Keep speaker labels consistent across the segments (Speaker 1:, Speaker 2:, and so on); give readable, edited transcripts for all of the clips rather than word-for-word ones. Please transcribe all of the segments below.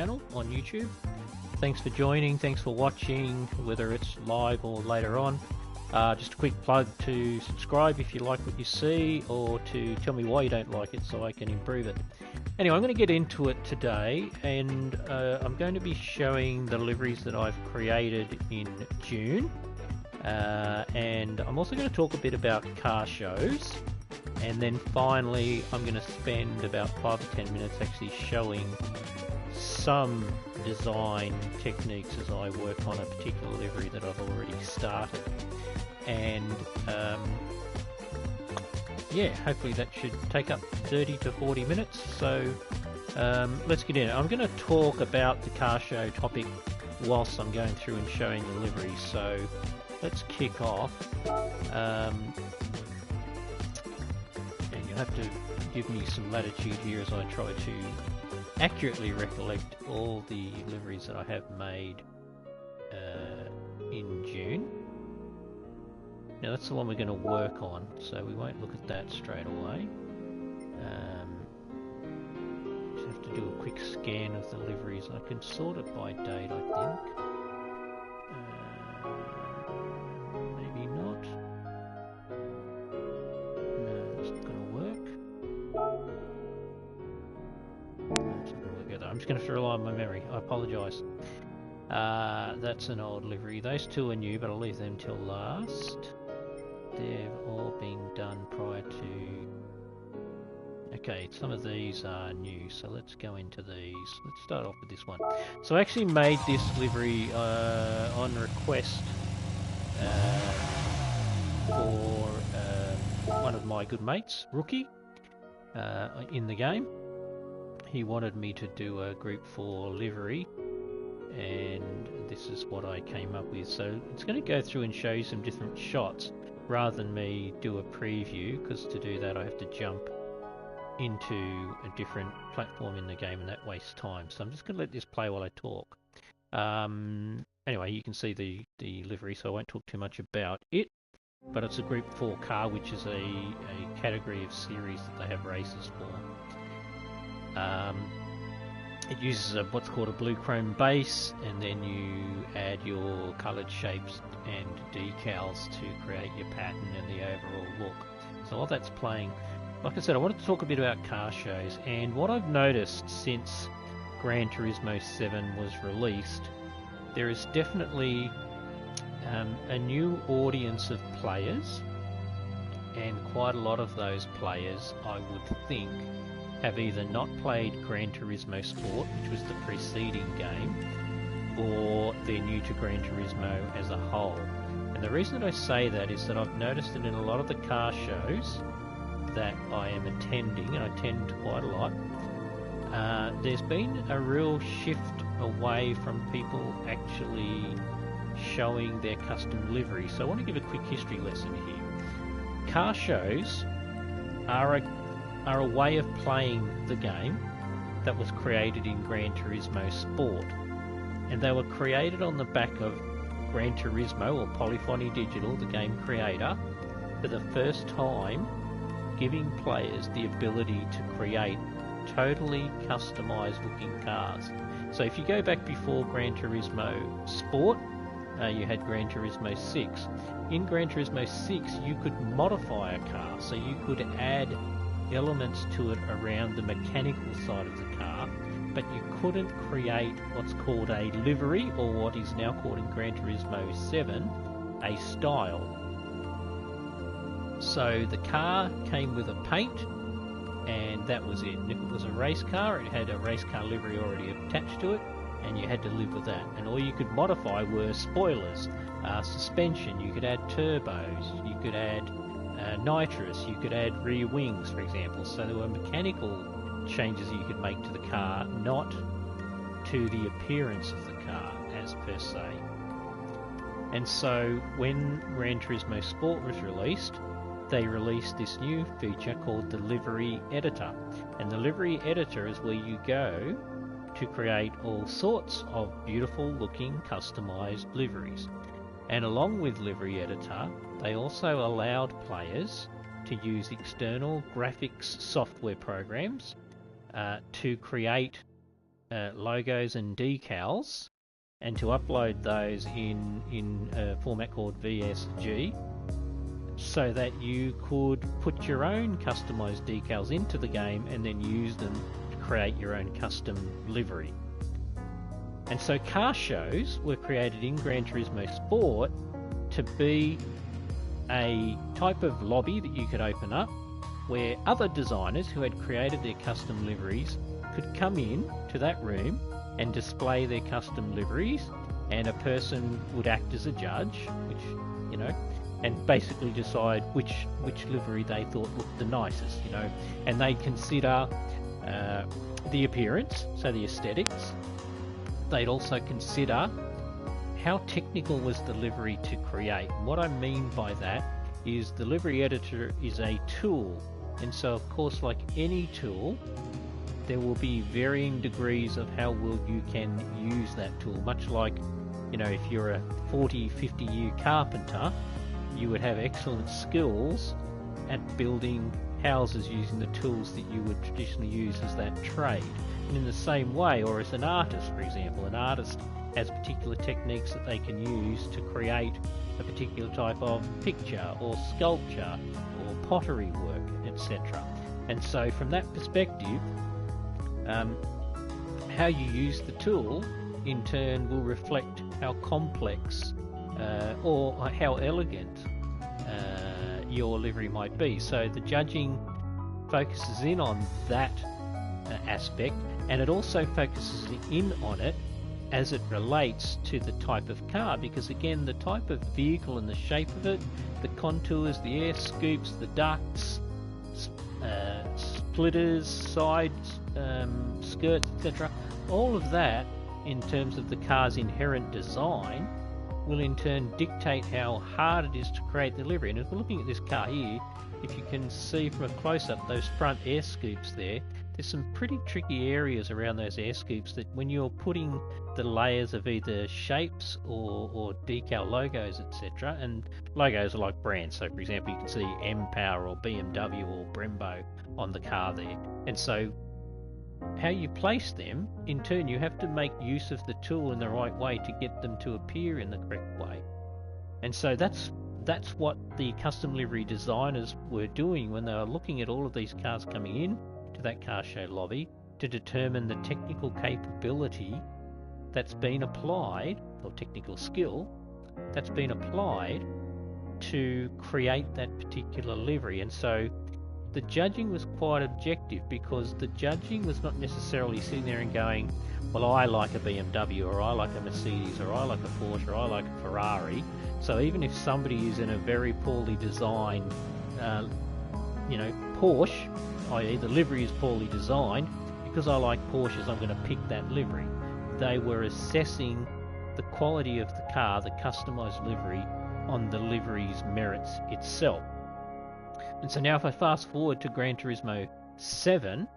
Speaker 1: channel on YouTube. Thanks for joining, thanks for watching, whether it's live or later on. Just a quick plug to subscribe if you like what you see, or to tell me why you don't like it so I can improve it. Anyway, I'm going to get into it today, and I'm going to be showing the liveries that I've created in June. And I'm also going to talk a bit about car shows. And then finally, I'm going to spend about 5 or 10 minutes actually showing some design techniques as I work on a particular livery that I've already started. And yeah, hopefully that should take up 30 to 40 minutes. So let's get in. I'm going to talk about the car show topic whilst I'm going through and showing the liveries. So let's kick off. And you'll have to give me some latitude here as I try to accurately recollect all the liveries that I have made in June. Now that's the one we're going to work on, so we won't look at that straight away. Just have to do a quick scan of the liveries. I can sort it by date, I think. Maybe not. No, it's not going to work. No, it's not going to work either. I'm just going to have to rely on my memory. I apologise. That's an old livery. Those two are new, but I'll leave them till last. They've all been done prior to... Okay, some of these are new, so let's go into these. Let's start off with this one. So I actually made this livery on request for one of my good mates, Rookie, in the game. He wanted me to do a group 4 livery, and this is what I came up with. So it's going to go through and show you some different shots rather than me do a preview, because to do that I have to jump into a different platform in the game and that wastes time. So I'm just going to let this play while I talk. Anyway, you can see the livery, so I won't talk too much about it, but it's a Group 4 car, which is a category of series that they have races for. It uses what's called a blue chrome base, and then you add your coloured shapes and decals to create your pattern and the overall look. So while that's playing, like I said, I wanted to talk a bit about car shows, and what I've noticed since Gran Turismo 7 was released, there is definitely a new audience of players, and quite a lot of those players, I would think, have either not played Gran Turismo Sport, which was the preceding game, or they're new to Gran Turismo as a whole. And the reason that I say that is that I've noticed that in a lot of the car shows that I am attending, and I attend quite a lot, there's been a real shift away from people actually showing their custom livery. So I want to give a quick history lesson here. Car shows are a way of playing the game that was created in Gran Turismo Sport, and they were created on the back of Gran Turismo, or Polyphony Digital, the game creator, for the first time giving players the ability to create totally customized looking cars. So if you go back before Gran Turismo Sport, you had Gran Turismo 6. In Gran Turismo 6 you could modify a car, so you could add elements to it around the mechanical side of the car, but you couldn't create what's called a livery, or what is now called in Gran Turismo 7 a style. So the car came with a paint, and that was it. And if it was a race car, it had a race car livery already attached to it, and you had to live with that. And all you could modify were spoilers, suspension, you could add turbos, you could add nitrous, you could add rear wings, for example. So there were mechanical changes you could make to the car, not to the appearance of the car as per se. And so when Gran Turismo Sport was released, they released this new feature called the livery editor. And the livery editor is where you go to create all sorts of beautiful looking customized liveries. And along with livery editor, they also allowed players to use external graphics software programs to create logos and decals, and to upload those in a format called VSG, so that you could put your own customized decals into the game and then use them to create your own custom livery. And so car shows were created in Gran Turismo Sport to be a type of lobby that you could open up where other designers who had created their custom liveries could come in to that room and display their custom liveries, and a person would act as a judge, which, you know, and basically decide which livery they thought looked the nicest, you know, and they'd consider the appearance, so the aesthetics. They'd also consider how technical was the livery to create. And what I mean by that is the livery editor is a tool, and so of course, like any tool, there will be varying degrees of how well you can use that tool. Much like, you know, if you're a 40-50 year carpenter, you would have excellent skills at building houses using the tools that you would traditionally use as that trade. And in the same way, or as an artist, for example, an artist has particular techniques that they can use to create a particular type of picture or sculpture or pottery work, etc. And so from that perspective, how you use the tool in turn will reflect how complex or how elegant your livery might be. So the judging focuses in on that aspect, and it also focuses in on it as it relates to the type of car, because again, the type of vehicle and the shape of it, the contours, the air scoops, the ducts, splitters, sides, skirts, etc., all of that in terms of the car's inherent design will in turn dictate how hard it is to create the livery. And if we're looking at this car here, if you can see from a close-up those front air scoops there's some pretty tricky areas around those air scoops that when you're putting the layers of either shapes or decal logos, etc., and logos are like brands, so for example you can see M-Power or BMW or Brembo on the car there, and so how you place them, in turn you have to make use of the tool in the right way to get them to appear in the correct way. And so that's what the custom livery designers were doing when they were looking at all of these cars coming in to that car show lobby to determine the technical capability that's been applied, or technical skill that's been applied to create that particular livery. And so the judging was quite objective, because the judging was not necessarily sitting there and going, well, I like a BMW, or I like a Mercedes, or I like a Porsche, or I like a Ferrari. So even if somebody is in a very poorly designed, Porsche, i.e. the livery is poorly designed, because I like Porsches, I'm going to pick that livery. They were assessing the quality of the car, the customized livery, on the livery's merits itself. And so now if I fast forward to Gran Turismo 7,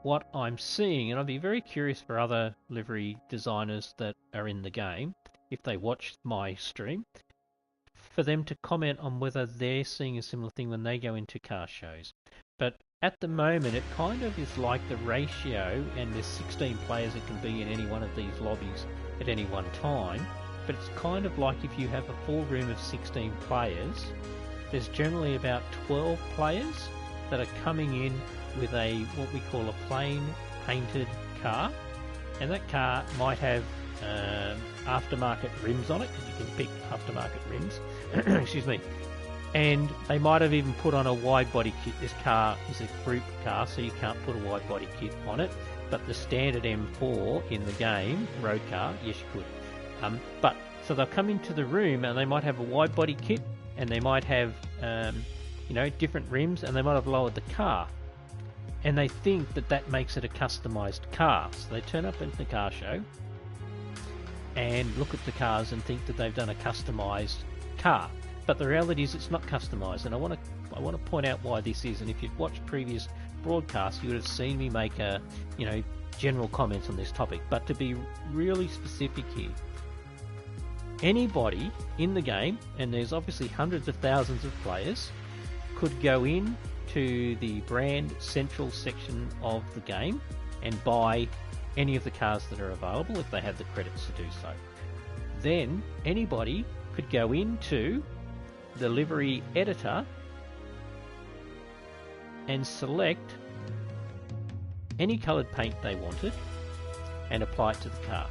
Speaker 1: what I'm seeing, and I'd be very curious for other livery designers that are in the game, if they watch my stream, for them to comment on whether they're seeing a similar thing when they go into car shows. But at the moment, it kind of is like the ratio, and there's 16 players that can be in any one of these lobbies at any one time, but it's kind of like if you have a full room of 16 players, there's generally about 12 players that are coming in with what we call a plain painted car, and that car might have aftermarket rims on it, because you can pick aftermarket rims, excuse me, and they might have even put on a wide body kit. This car is a group car, so you can't put a wide body kit on it, but the standard M4 in the game, road car, yes you could. So they'll come into the room and they might have a wide body kit, and they might have different rims, and they might have lowered the car, and they think that makes it a customized car. So they turn up into the car show and look at the cars and think that they've done a customized car, but the reality is it's not customized. And I want to point out why this is. And if you've watched previous broadcasts, you would have seen me make general comments on this topic, but to be really specific here, anybody in the game, and there's obviously hundreds of thousands of players, could go in to the brand central section of the game and buy any of the cars that are available if they have the credits to do so. Then anybody could go into the livery editor and select any coloured paint they wanted and apply it to the car.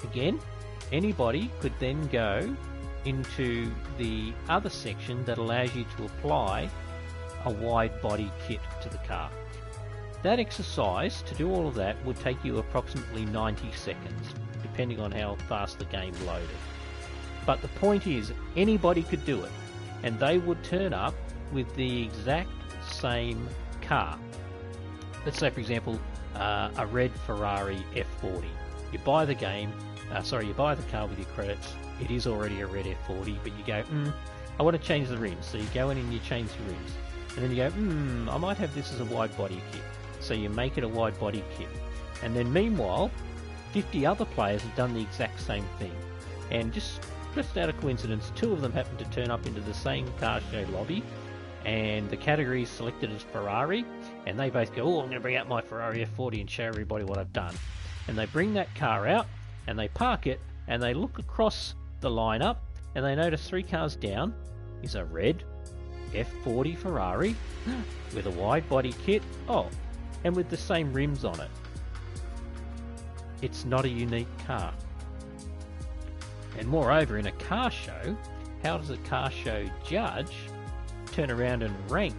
Speaker 1: Again, anybody could then go into the other section that allows you to apply a wide body kit to the car. That exercise, to do all of that, would take you approximately 90 seconds, depending on how fast the game loaded. But the point is, anybody could do it, and they would turn up with the exact same car. Let's say, for example, a red Ferrari F40. You buy the you buy the car with your credits. It is already a red F40, but you go, I want to change the rims. So you go in and you change the rims. And then you go, I might have this as a wide body kit. So you make it a wide body kit. And then meanwhile, 50 other players have done the exact same thing. And just out of coincidence, 2 of them happen to turn up into the same car show lobby, and the category is selected as Ferrari, and they both go, I'm going to bring out my Ferrari F40 and show everybody what I've done. And they bring that car out, and they park it, and they look across the lineup, and they notice 3 cars down is a red F40 Ferrari with a wide body kit, and with the same rims on it. It's not a unique car. And moreover, in a car show, how does a car show judge turn around and rank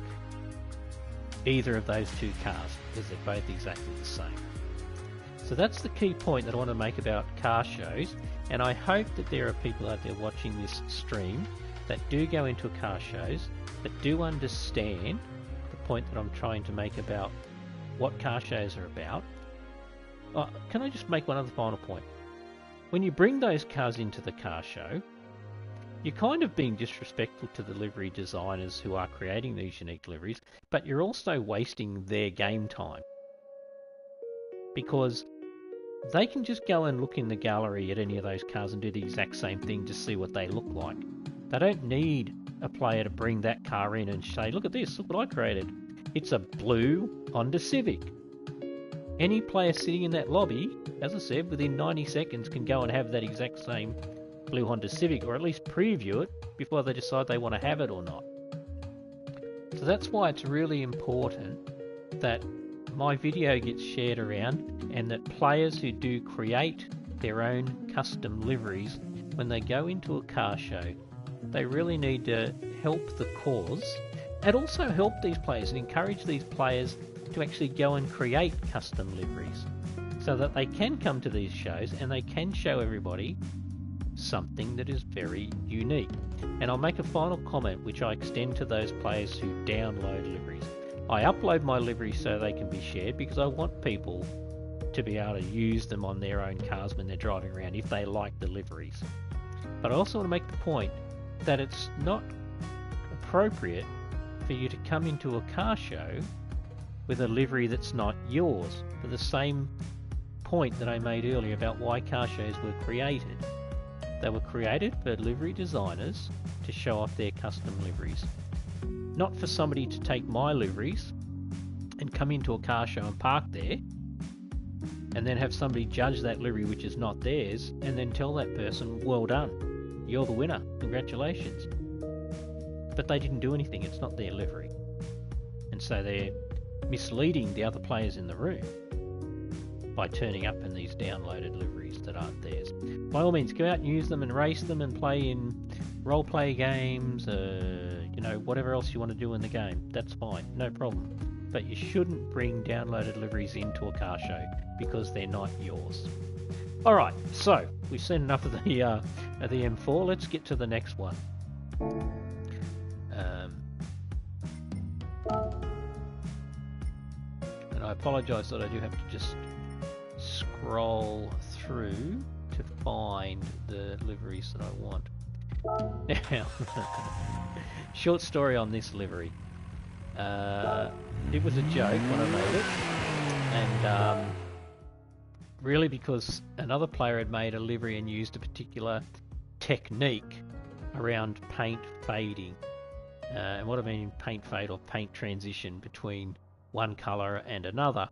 Speaker 1: either of those 2 cars? Because they're both exactly the same. So that's the key point that I want to make about car shows, and I hope that there are people out there watching this stream that do go into car shows, that do understand the point that I'm trying to make about what car shows are about. Can I just make one other final point? When you bring those cars into the car show, you're kind of being disrespectful to the livery designers who are creating these unique liveries, but you're also wasting their game time. Because they can just go and look in the gallery at any of those cars and do the exact same thing to see what they look like. They don't need a player to bring that car in and say, look at this, look what I created. It's a blue Honda Civic. Any player sitting in that lobby, as I said, within 90 seconds can go and have that exact same blue Honda Civic, or at least preview it before they decide they want to have it or not. So that's why it's really important that my video gets shared around, and that players who do create their own custom liveries, when they go into a car show, they really need to help the cause, and also help these players and encourage these players to actually go and create custom liveries, so that they can come to these shows and they can show everybody something that is very unique. And I'll make a final comment which I extend to those players who download liveries. I upload my liveries so they can be shared because I want people to be able to use them on their own cars when they're driving around if they like the liveries. But I also want to make the point that it's not appropriate for you to come into a car show with a livery that's not yours, for the same point that I made earlier about why car shows were created. They were created for livery designers to show off their custom liveries, not for somebody to take my liveries and come into a car show and park there and then have somebody judge that livery which is not theirs and then tell that person, well done, you're the winner, congratulations. But they didn't do anything, it's not their livery. And so they're misleading the other players in the room by turning up in these downloaded liveries that aren't theirs. By all means, go out and use them and race them and play in role-play games, whatever else you want to do in the game. That's fine, no problem. But you shouldn't bring downloaded liveries into a car show because they're not yours. Alright, so we've seen enough of the M4. Let's get to the next one. And I apologise that I do have to just scroll through to find the liveries that I want. Now, short story on this livery. It was a joke when I made it, and really because another player had made a livery and used a particular technique around paint fading. And what I mean paint fade or paint transition between one colour and another.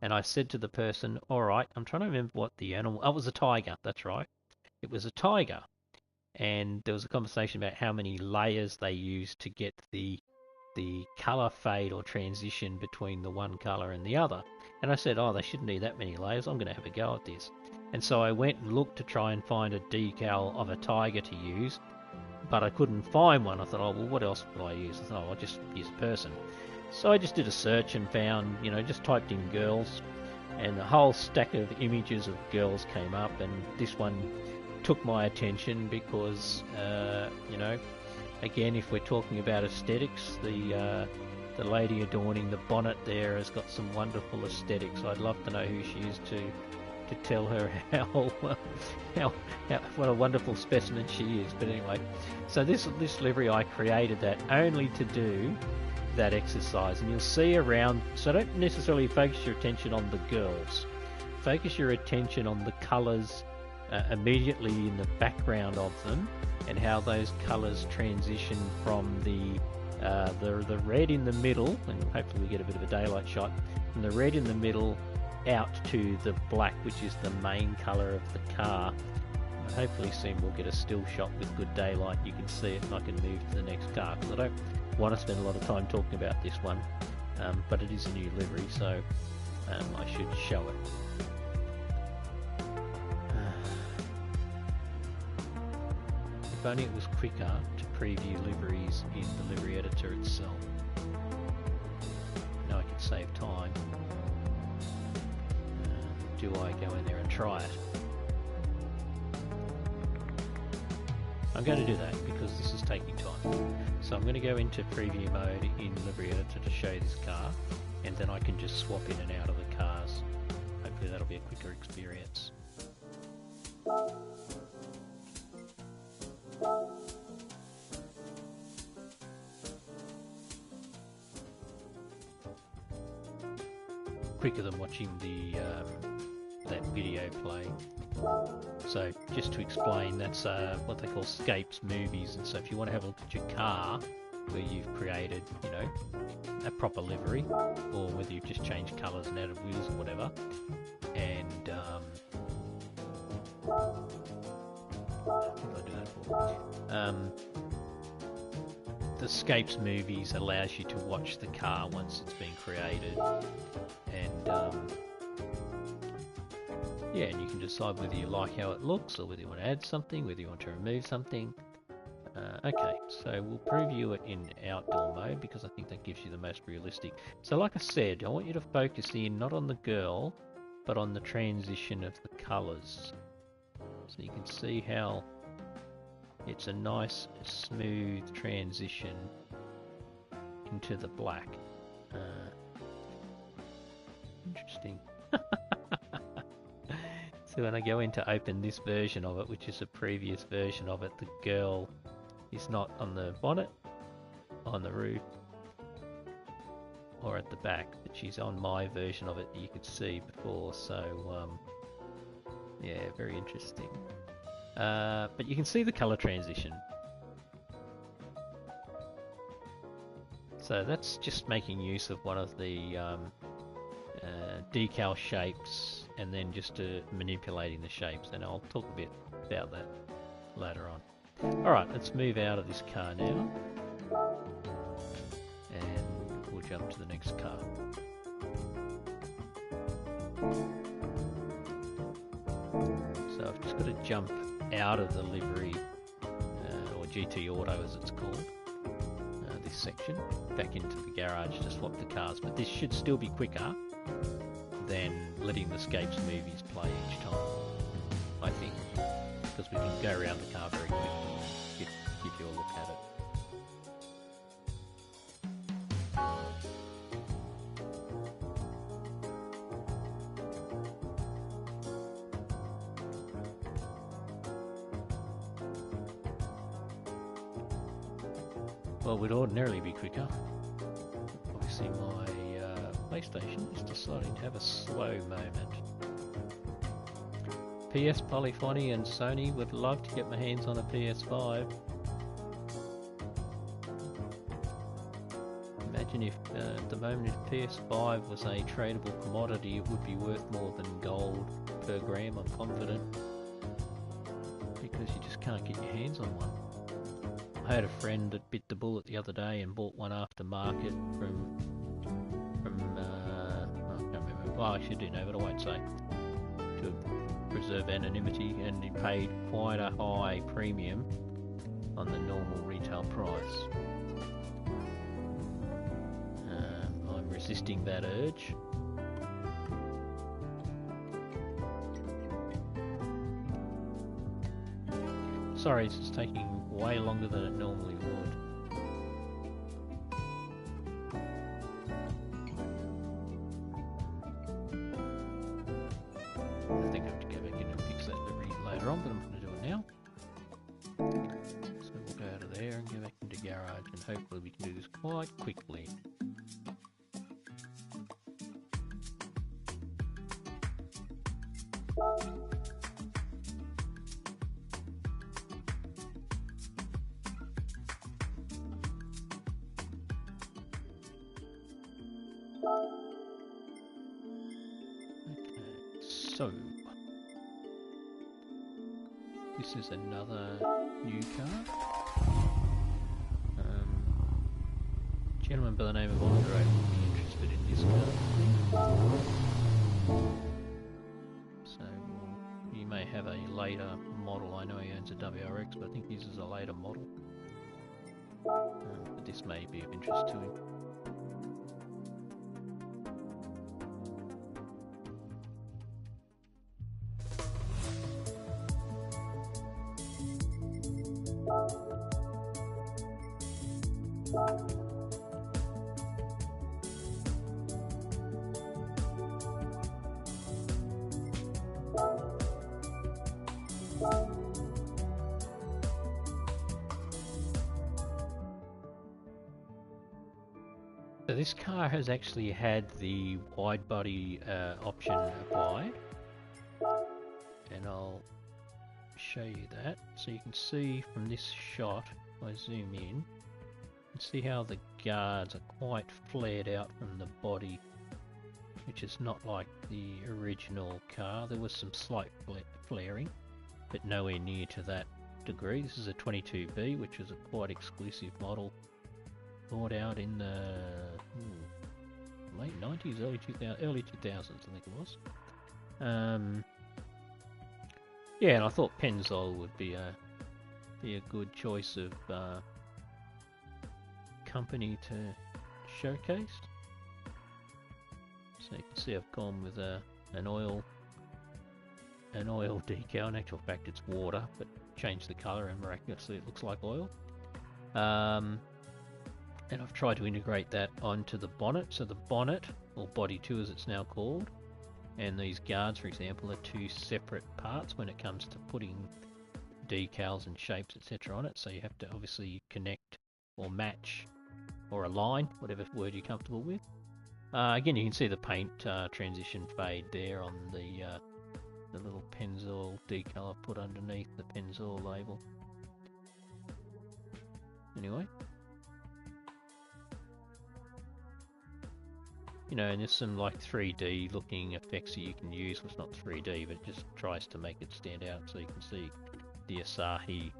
Speaker 1: And I said to the person, all right, I'm trying to remember what the animal, oh, it was a tiger, that's right. It was a tiger. And there was a conversation about how many layers they used to get the color fade or transition between the one color and the other. And I said, oh, they shouldn't need that many layers. I'm going to have a go at this. And so I went and looked to try and find a decal of a tiger to use, but I couldn't find one. I thought, oh, well, what else would I use? I thought, oh, I'll just use a person. So I just did a search and found, just typed in girls, and a whole stack of images of girls came up, and this one took my attention because, again, if we're talking about aesthetics, the lady adorning the bonnet there has got some wonderful aesthetics. I'd love to know who she is to tell her how what a wonderful specimen she is. But anyway, so this livery, I created that only to do that exercise, and you'll see around. So don't necessarily focus your attention on the girls. Focus your attention on the colours immediately in the background of them, and how those colours transition from the red in the middle, and hopefully we get a bit of a daylight shot, from the red in the middle out to the black, which is the main colour of the car. And hopefully soon we'll get a still shot with good daylight. You can see it, and I can move to the next car, because I don't want to spend a lot of time talking about this one, but it is a new livery, so I should show it. If only it was quicker to preview liveries in the livery editor itself. Now I can save time. Do I go in there and try it? I'm going to do that because this is taking time. So I'm going to go into preview mode in livery editor to show this car, and then I can just swap in and out of the cars. Hopefully that'll be a quicker experience. Quicker than watching the that video play. So just to explain, that's what they call scapes movies, and so if you want to have a look at your car where you've created, a proper livery, or whether you've just changed colours and added wheels or whatever, and what did I do that for? The scapes movies allows you to watch the car once it's been created, and yeah, and you can decide whether you like how it looks, or whether you want to add something, whether you want to remove something. Okay, so we'll preview it in outdoor mode because I think that gives you the most realistic. So like I said, I want you to focus in not on the girl, but on the transition of the colours. So you can see how it's a nice, smooth transition into the black. Interesting. So when I go in to open this version of it, which is a previous version of it, the girl is not on the bonnet, on the roof, or at the back, but she's on my version of it that you could see before. So yeah, very interesting. But you can see the colour transition. So that's just making use of one of the decal shapes, and then just manipulating the shapes, and I'll talk a bit about that later on. Alright, let's move out of this car now, and we'll jump to the next car. So I've just got to jump out of the livery, or GT Auto as it's called, this section, back into the garage to swap the cars, but this should still be quicker than letting the scapes movies play each time, I think, because we can go around the car very quickly and give you a look at it. Well, we'd ordinarily be quicker. Obviously my PlayStation is deciding to have a slow moment. PS Polyphony and Sony would love to get my hands on a PS5. imagine if at the moment if PS5 was a tradable commodity, it would be worth more than gold per gram, I'm confident. Because you just can't get your hands on one. I had a friend that bit the bullet the other day and bought one aftermarket from I can't remember. Well, I should do know, but I won't say. To preserve anonymity, and he paid quite a high premium on the normal retail price. I'm resisting that urge. Sorry, it's just taking way longer than it normally would. I think I have to go back in and fix that later on, but I'm going to do it now. So we'll go out of there and go back into garage, and hopefully we can do this quite quickly. So, this is another new car. Gentleman by the name of Andre will be interested in this car. So, he may have a later model. I know he owns a WRX, but I think this is a later model. But this may be of interest to him. So this car has actually had the wide body option applied, and I'll show you that. So you can see from this shot, if I zoom in, you can see how the guards are quite flared out from the body, which is not like the original car. There was some slight flaring, but nowhere near to that degree. This is a 22B, which is a quite exclusive model. Brought out in the late 90s, early 2000s, I think it was. Yeah, and I thought Pennzoil would be a good choice of company to showcase. So you can see I've gone with an oil decal. In actual fact, it's water, but changed the colour and miraculously it looks like oil. And I've tried to integrate that onto the bonnet. So the bonnet, or body 2 as it's now called, and these guards, for example, are two separate parts when it comes to putting decals and shapes, etc. on it. So you have to obviously connect or match or align, whatever word you're comfortable with. Again, you can see the paint transition fade there on the little Pennzoil decal I put underneath the Pennzoil label. Anyway. You know, and there's some like 3D looking effects that you can use. Well, it's not 3D, but it just tries to make it stand out. So you can see the Asahi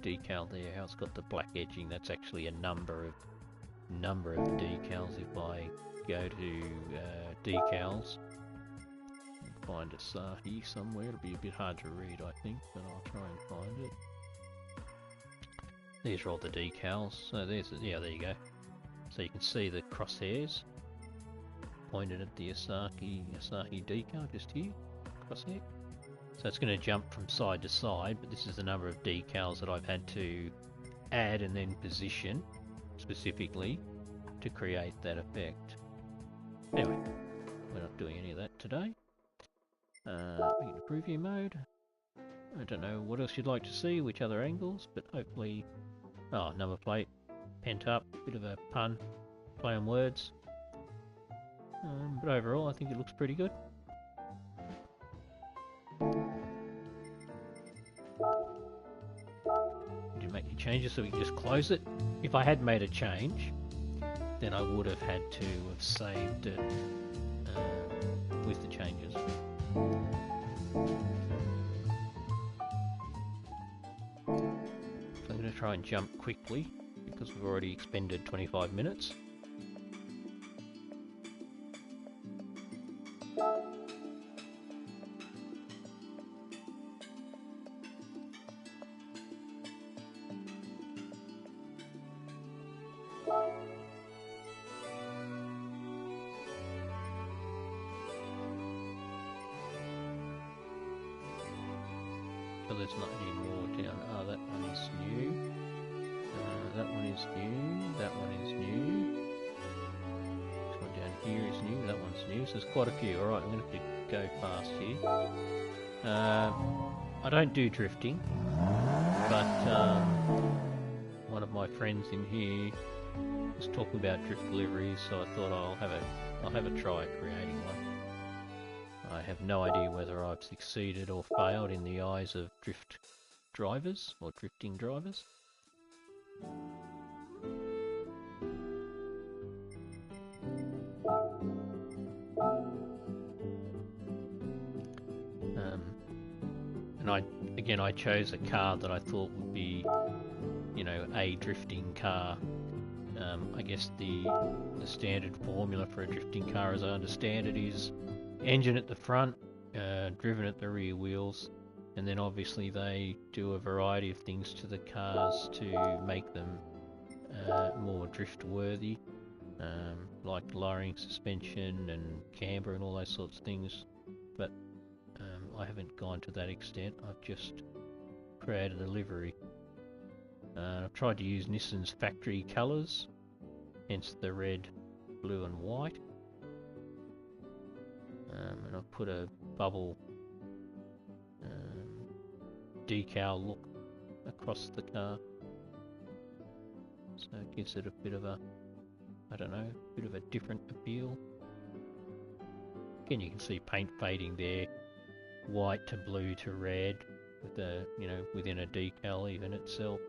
Speaker 1: decal there, how it's got the black edging. That's actually a number of decals. If I go to decals and find Asahi somewhere, it'll be a bit hard to read, I think, but I'll try and find it. These are all the decals. So there's, yeah, there you go. So you can see the crosshairs pointed at the Asahi decal just here, crosshair. So it's going to jump from side to side, but this is the number of decals that I've had to add and then position specifically to create that effect. Anyway, we're not doing any of that today. We can preview mode. I don't know what else you'd like to see, which other angles, but hopefully, number plate, pent up, bit of a pun, play on words. But overall, I think it looks pretty good. Did you make any changes so we can just close it? If I had made a change, then then I would have had to have saved it with the changes. So I'm going to try and jump quickly because we've already expended 25 minutes. So there's not any more down. Oh, that one is new. That one is new. That one is new. This one down here is new. That one's new. So there's quite a few. Alright, I'm going to have to go fast here. I don't do drifting, but one of my friends in here was talking about drift liveries, so I thought I'll have a try at creating one. I have no idea whether I've succeeded or failed in the eyes of drift drivers or drifting drivers. And I chose a car that I thought would be, you know, a drifting car. I guess the standard formula for a drifting car, as I understand it, is engine at the front, driven at the rear wheels, and then obviously they do a variety of things to the cars to make them more drift worthy, like lowering suspension and camber and all those sorts of things, but I haven't gone to that extent. I've just created a livery. I've tried to use Nissan's factory colours, hence the red, blue and white. And I've put a bubble decal look across the car, so it gives it a bit of a, I don't know, bit of a different appeal. Again, you can see paint fading there, white to blue to red, with the, you know, within a decal even itself.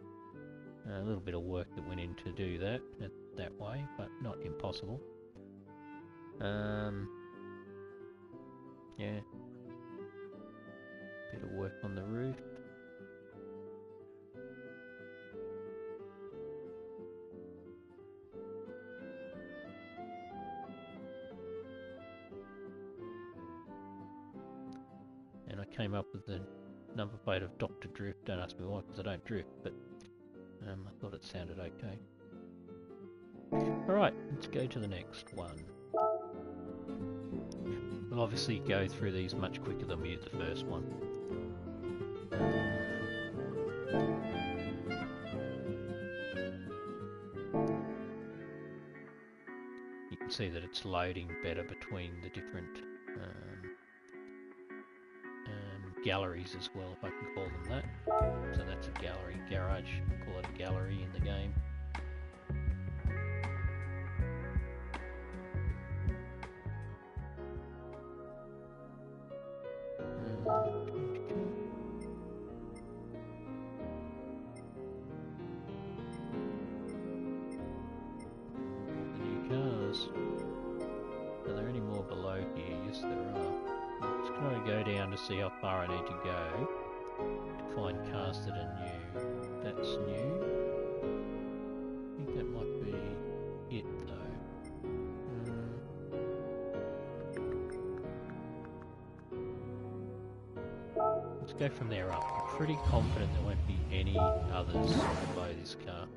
Speaker 1: A little bit of work that went in to do that way, but not impossible. Yeah, bit of work on the roof. And I came up with the number plate of Dr. Drift. Don't ask me why, because I don't drift, but I thought it sounded okay. Alright, let's go to the next one. We'll obviously go through these much quicker than we did the first one. You can see that it's loading better between the different galleries as well, if I can call them that. So that's a gallery, garage, call it a gallery in the game. The new cars. Are there any more below here? Yes, there are. I'm just going to go down to see how far I need to go to find cars that are new. That's new. I think that might be it though. Let's go from there up. I'm pretty confident there won't be any others below this car.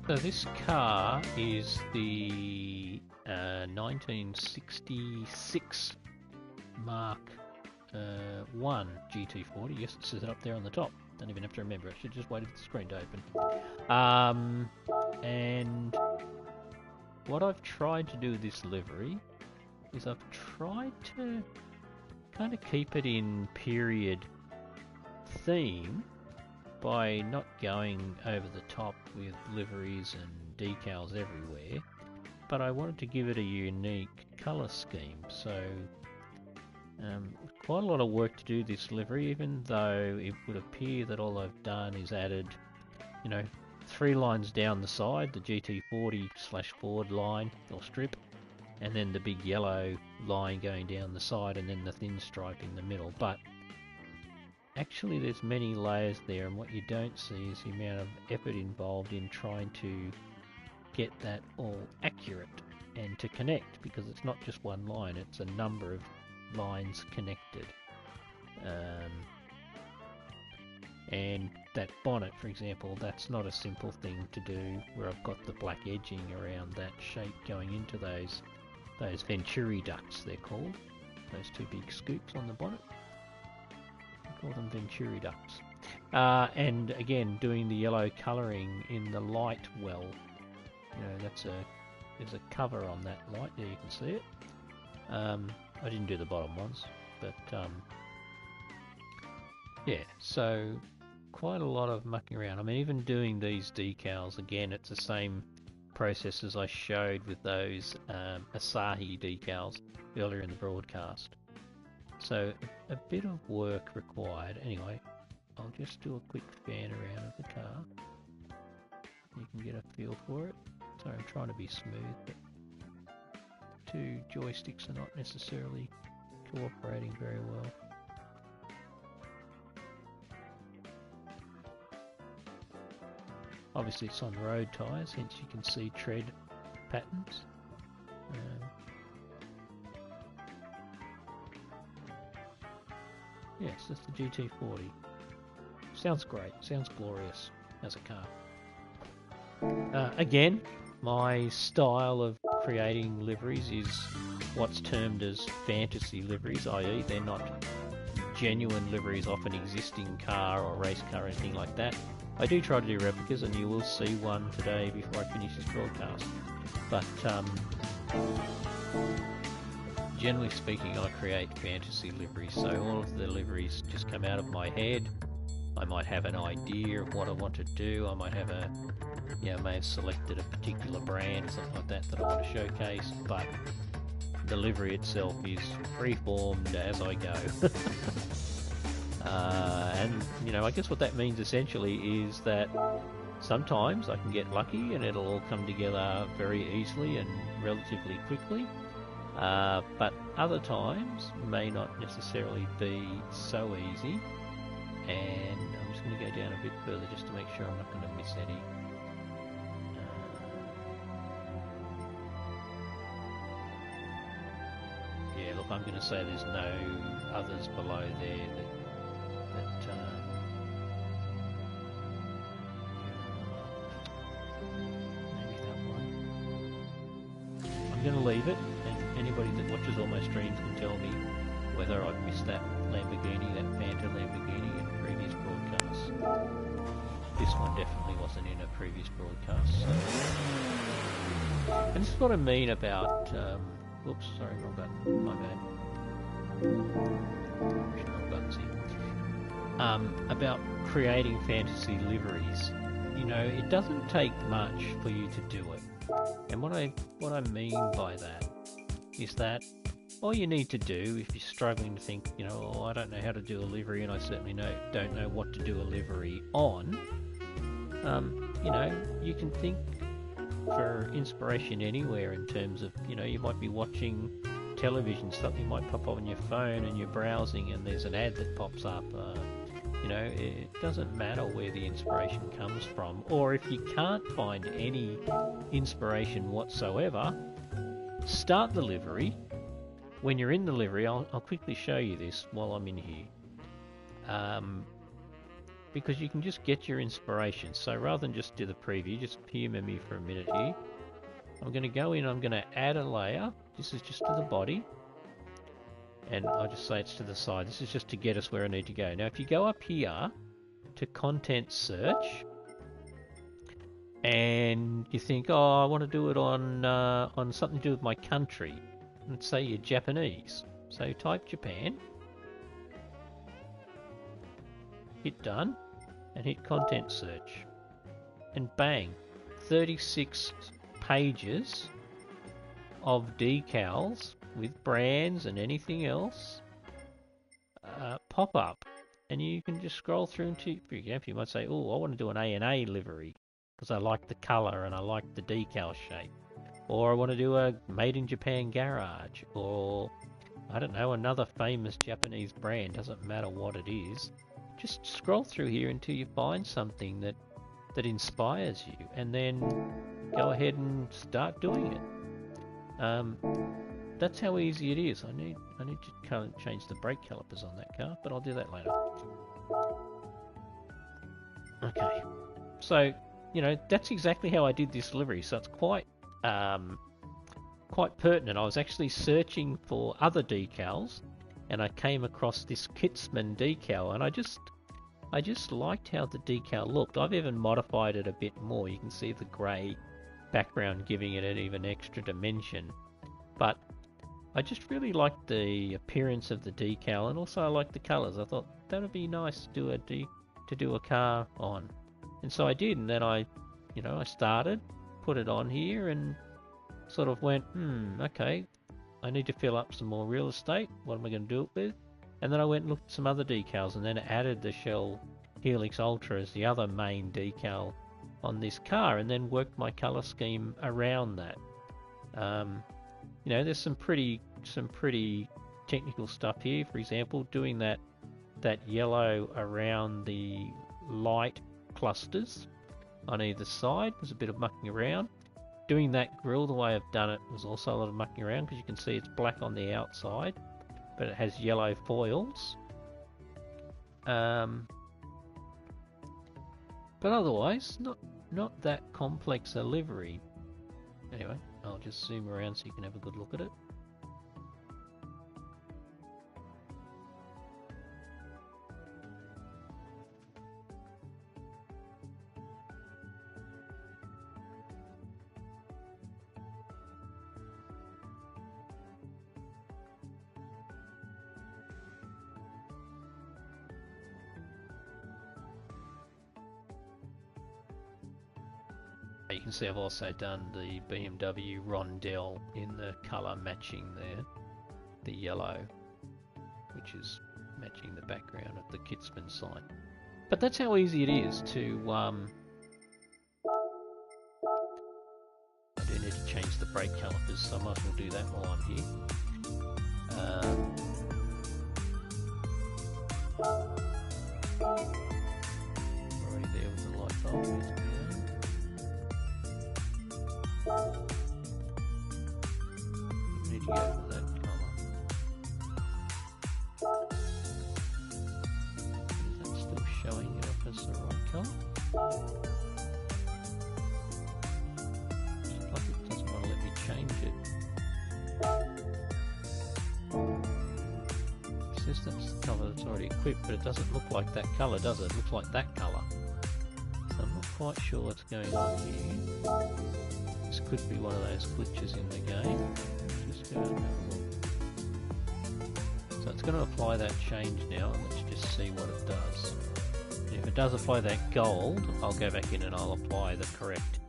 Speaker 1: So this car is the 1966 Mark 1 GT40. Yes, it says it up there on the top. Don't even have to remember. I should just waited for the screen to open. And what I've tried to do with this livery is I've tried to kind of keep it in period theme by not going over the top with liveries and decals everywhere, but I wanted to give it a unique colour scheme. So quite a lot of work to do this livery, even though it would appear that all I've done is added, 3 lines down the side, the GT40/Ford line or strip, and then the big yellow line going down the side, and then the thin stripe in the middle. But actually there's many layers there, and what you don't see is the amount of effort involved in trying to get that all accurate and to connect, because it's not just one line, it's a number of lines connected. And that bonnet, for example, that's not a simple thing to do, where I've got the black edging around that shape going into those venturi ducts, they're called. Those 2 big scoops on the bonnet. I call them venturi ducts. And again, doing the yellow colouring in the light well. There's a cover on that light there, you can see it. I didn't do the bottom ones, but yeah, so quite a lot of mucking around. I mean, even doing these decals, again, it's the same process as I showed with those Asahi decals earlier in the broadcast. So a bit of work required. Anyway, I'll just do a quick fan around of the car. You can get a feel for it. Sorry, I'm trying to be smooth, but 2 joysticks are not necessarily cooperating very well. Obviously it's on road tyres, hence you can see tread patterns. Yes, that's the GT40. Sounds great, sounds glorious as a car. Again, my style of creating liveries is what's termed as fantasy liveries, i.e. they're not genuine liveries off an existing car or race car or anything like that. I do try to do replicas, and you will see one today before I finish this broadcast. But generally speaking, I create fantasy liveries, so all of the liveries just come out of my head. I might have an idea of what I want to do. I might have I may have selected a particular brand or something like that I want to showcase, but the livery itself is free-formed as I go. And I guess what that means essentially is that sometimes I can get lucky and it'll all come together very easily and relatively quickly, but other times may not necessarily be so easy. And I'm just going to go down a bit further just to make sure I'm not going to miss any. Yeah, look, I'm going to say there's no others below there that maybe that one. I'm going to leave it, and anybody that watches all my streams can tell me whether I've missed that Lamborghini, that Fanta Lamborghini in previous broadcasts. This one definitely wasn't in a previous broadcast. So. And this is what I mean about... whoops, sorry, wrong button. My bad. Wrong buttons here. About creating fantasy liveries. It doesn't take much for you to do it. And what I mean by that is that all you need to do, if you're struggling to think, I don't know how to do a livery, and I certainly don't know what to do a livery on, you can think for inspiration anywhere in terms of, you might be watching television, something might pop up on your phone and you're browsing and there's an ad that pops up. It doesn't matter where the inspiration comes from, or if you can't find any inspiration whatsoever, start the livery. When you're in the livery, I'll quickly show you this while I'm in here, because you can just get your inspiration. So rather than just do the preview, just humour me for a minute here. I'm going to go in, I'm going to add a layer. This is just to the body, and I'll just say it's to the side. This is just to get us where I need to go. Now if you go up here, to content search, and you think, oh, I want to do it on something to do with my country. Let's say you're Japanese. So type Japan, hit done, and hit content search. And bang, 36 pages of decals with brands and anything else pop up. And you can just scroll through into, for example, you might say, oh, I want to do an A&A livery because I like the colour and I like the decal shape. Or I want to do a Made in Japan garage, or I don't know, another famous Japanese brand, doesn't matter what it is. Just scroll through here until you find something that inspires you, and then go ahead and start doing it. That's how easy it is. I need to kind of change the brake calipers on that car, but I'll do that later. Okay, so you know that's exactly how I did this livery. So it's quite pertinent. I was actually searching for other decals, and I came across this Kitsman decal, and I just liked how the decal looked. I've even modified it a bit more. You can see the grey background giving it an even extra dimension. But I just really liked the appearance of the decal, and also I liked the colours. I thought that would be nice to do a car on, and so I did. And then I started, put it on here, and sort of went, okay, I need to fill up some more real estate. What am I going to do it with? And then I went and looked at some other decals, and then added the Shell Helix Ultra as the other main decal on this car, and then worked my colour scheme around that. There's some pretty technical stuff here. For example, doing that yellow around the light clusters on either side was a bit of mucking around. Doing that grille the way I've done it was also a lot of mucking around, because you can see it's black on the outside, but it has yellow foils. But otherwise, not that complex a livery. Anyway, I'll just zoom around so you can have a good look at it. You can see I've also done the BMW Rondell in the colour matching the yellow, which is matching the background of the Kitsman sign. But that's how easy it is to... I do need to change the brake calipers, so I might as well do that while I'm here. Already there with the light bulb. Need to go for that colour. Is that still showing it up as the right colour? Looks like it doesn't want to let me change it. It says that's the colour that's already equipped, but it doesn't look like that colour, does it? It looks like that colour. So I'm not quite sure what's going on here. This could be one of those glitches in the game. Just go and have a look. So it's going to apply that change now, and let's just see what it does. And if it does apply that gold, I'll go back in and I'll apply the correct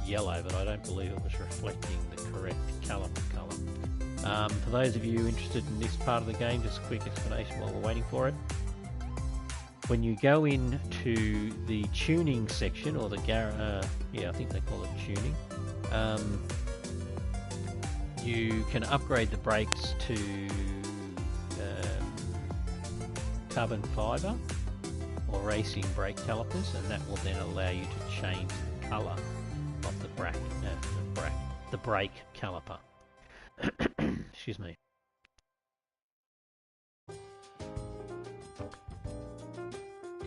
Speaker 1: yellow, but I don't believe it was reflecting the correct caliper colour. For those of you interested in this part of the game, just a quick explanation while we're waiting for it. When you go into the tuning section, or the I think they call it tuning, you can upgrade the brakes to carbon fibre or racing brake calipers, and that will then allow you to change the colour of the brake caliper. Excuse me.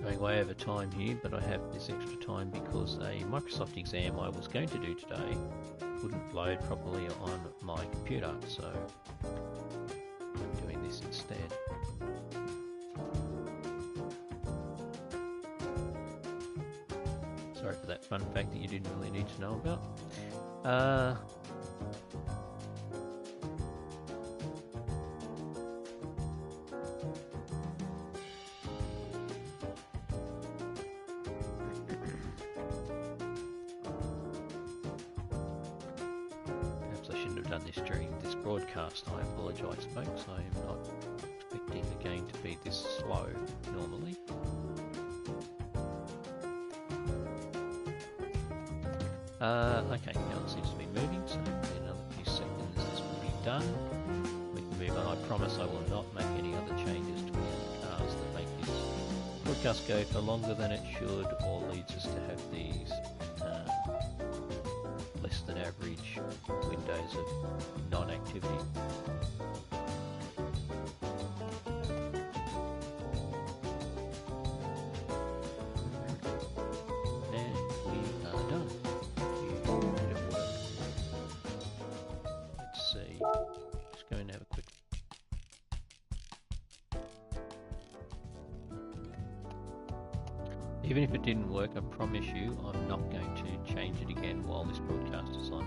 Speaker 1: Going way over time here, but I have this extra time because a Microsoft exam I was going to do today wouldn't load properly on my computer, so I'm doing this instead. that fun fact that you didn't really need to know about. Perhaps I shouldn't have done this during this broadcast. I apologise, folks. I am not expecting the game to be this slow normally. Okay, now it seems to be moving, so in another few seconds this will be done. We can move on. I promise I will not make any other changes to any of the cars that make this broadcast go for longer than it should, or leads us to have these less than average windows of non-activity. Even if it didn't work, I promise you I'm not going to change it again while this broadcast is on.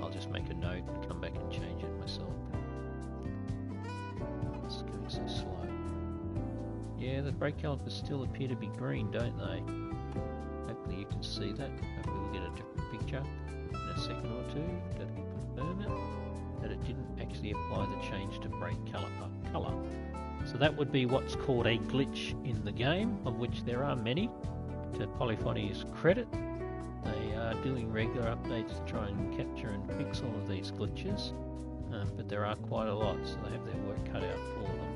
Speaker 1: I'll just make a note and come back and change it myself. It's going so slow. Yeah, the brake calipers still appear to be green, don't they? Hopefully you can see that. Hopefully we'll get a different picture in a second or two that will confirm it, that it didn't actually apply the change to brake caliper colour. So that would be what's called a glitch in the game, of which there are many. To Polyphony's credit, they are doing regular updates to try and capture and fix all of these glitches, but there are quite a lot, so they have their work cut out for them.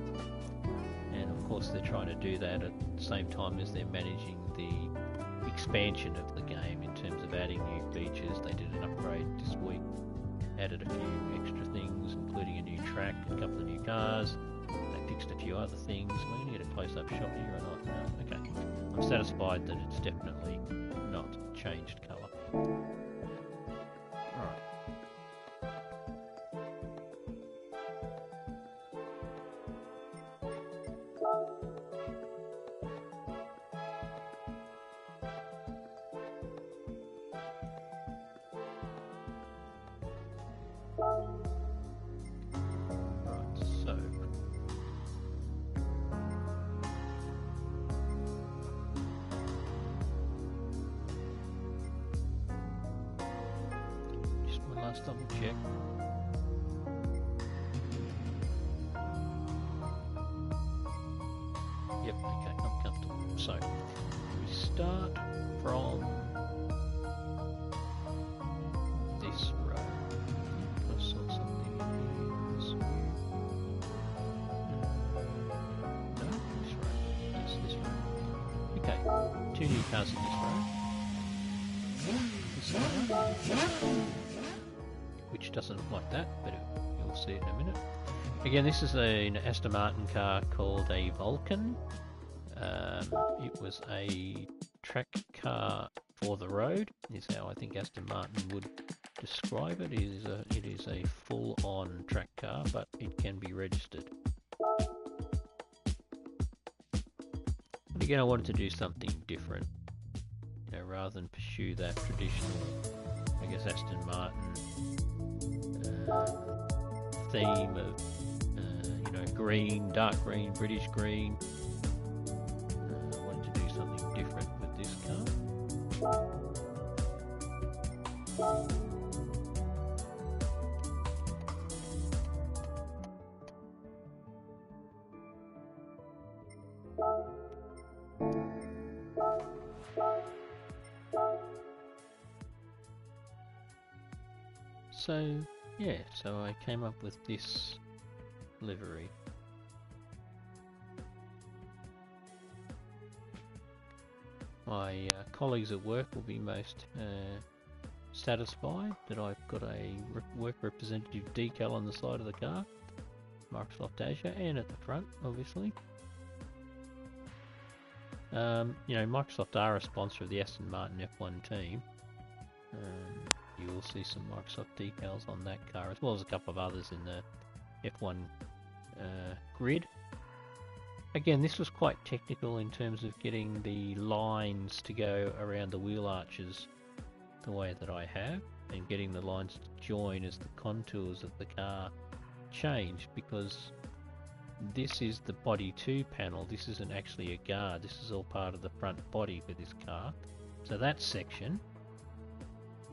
Speaker 1: And of course they're trying to do that at the same time as they're managing the expansion of the game in terms of adding new features. They did an upgrade this week, added a few extra things, including a new track, a couple of new cars. They fixed a few other things. Am I going to get a close-up shot here or not? No. Okay. I'm satisfied that it's definitely not changed colour. Alright. Double check. Yep, okay, I'm comfortable. So, we start from this row. I saw something here. No, this row. Yes, this row. Okay, 2 new cars in this row. This row. Which doesn't look like that, but you'll see it in a minute. Again, this is an Aston Martin car called a Vulcan. It was a track car for the road, is how I think Aston Martin would describe it. It is a full-on track car, but it can be registered. And again, I wanted to do something different, rather than pursue that traditional, I guess, Aston Martin theme of green, dark green, British green. I wanted to do something different with this car. So yeah, so I came up with this livery. My colleagues at work will be most satisfied that I've got a work representative decal on the side of the car, Microsoft Azure, and at the front, obviously. Microsoft are a sponsor of the Aston Martin F1 team. You will see some Microsoft decals on that car, as well as a couple of others in the F1 grid. Again, this was quite technical in terms of getting the lines to go around the wheel arches the way that I have, and getting the lines to join as the contours of the car change, because this is the body 2 panel. This isn't actually a guard. This is all part of the front body for this car. So that section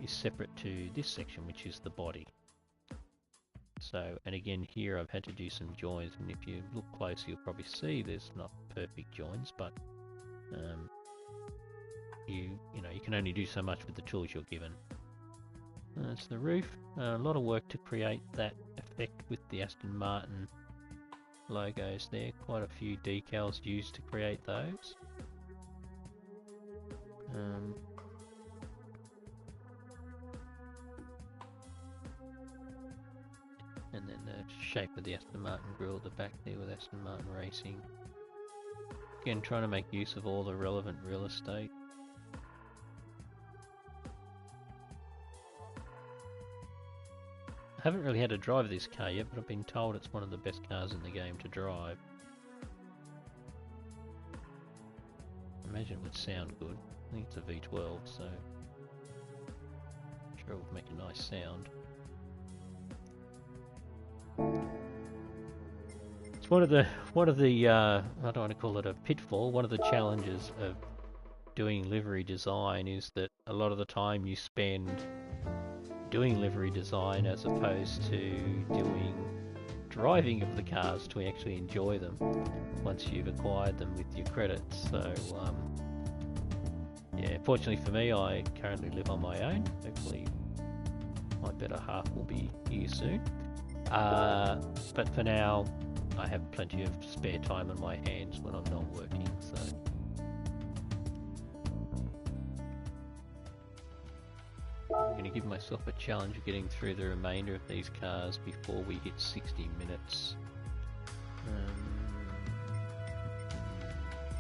Speaker 1: is separate to this section, which is the body. So, and again here I've had to do some joins, and if you look close you'll probably see there's not perfect joins, but you know you can only do so much with the tools you're given. That's the roof. A lot of work to create that effect with the Aston Martin logos there. Quite a few decals used to create those. And then the shape of the Aston Martin grille at the back there with Aston Martin Racing. Again, trying to make use of all the relevant real estate. I haven't really had to drive this car yet, but I've been told it's one of the best cars in the game to drive. I imagine it would sound good. I think it's a V12, so I'm sure it would make a nice sound. It's one of the I don't want to call it a pitfall. One of the challenges of doing livery design is that a lot of the time you spend doing livery design as opposed to doing driving of the cars to actually enjoy them once you've acquired them with your credits. So yeah, fortunately for me, I currently live on my own. Hopefully my better half will be here soon. But for now, I have plenty of spare time on my hands when I'm not working, so I'm going to give myself a challenge of getting through the remainder of these cars before we hit 60 minutes.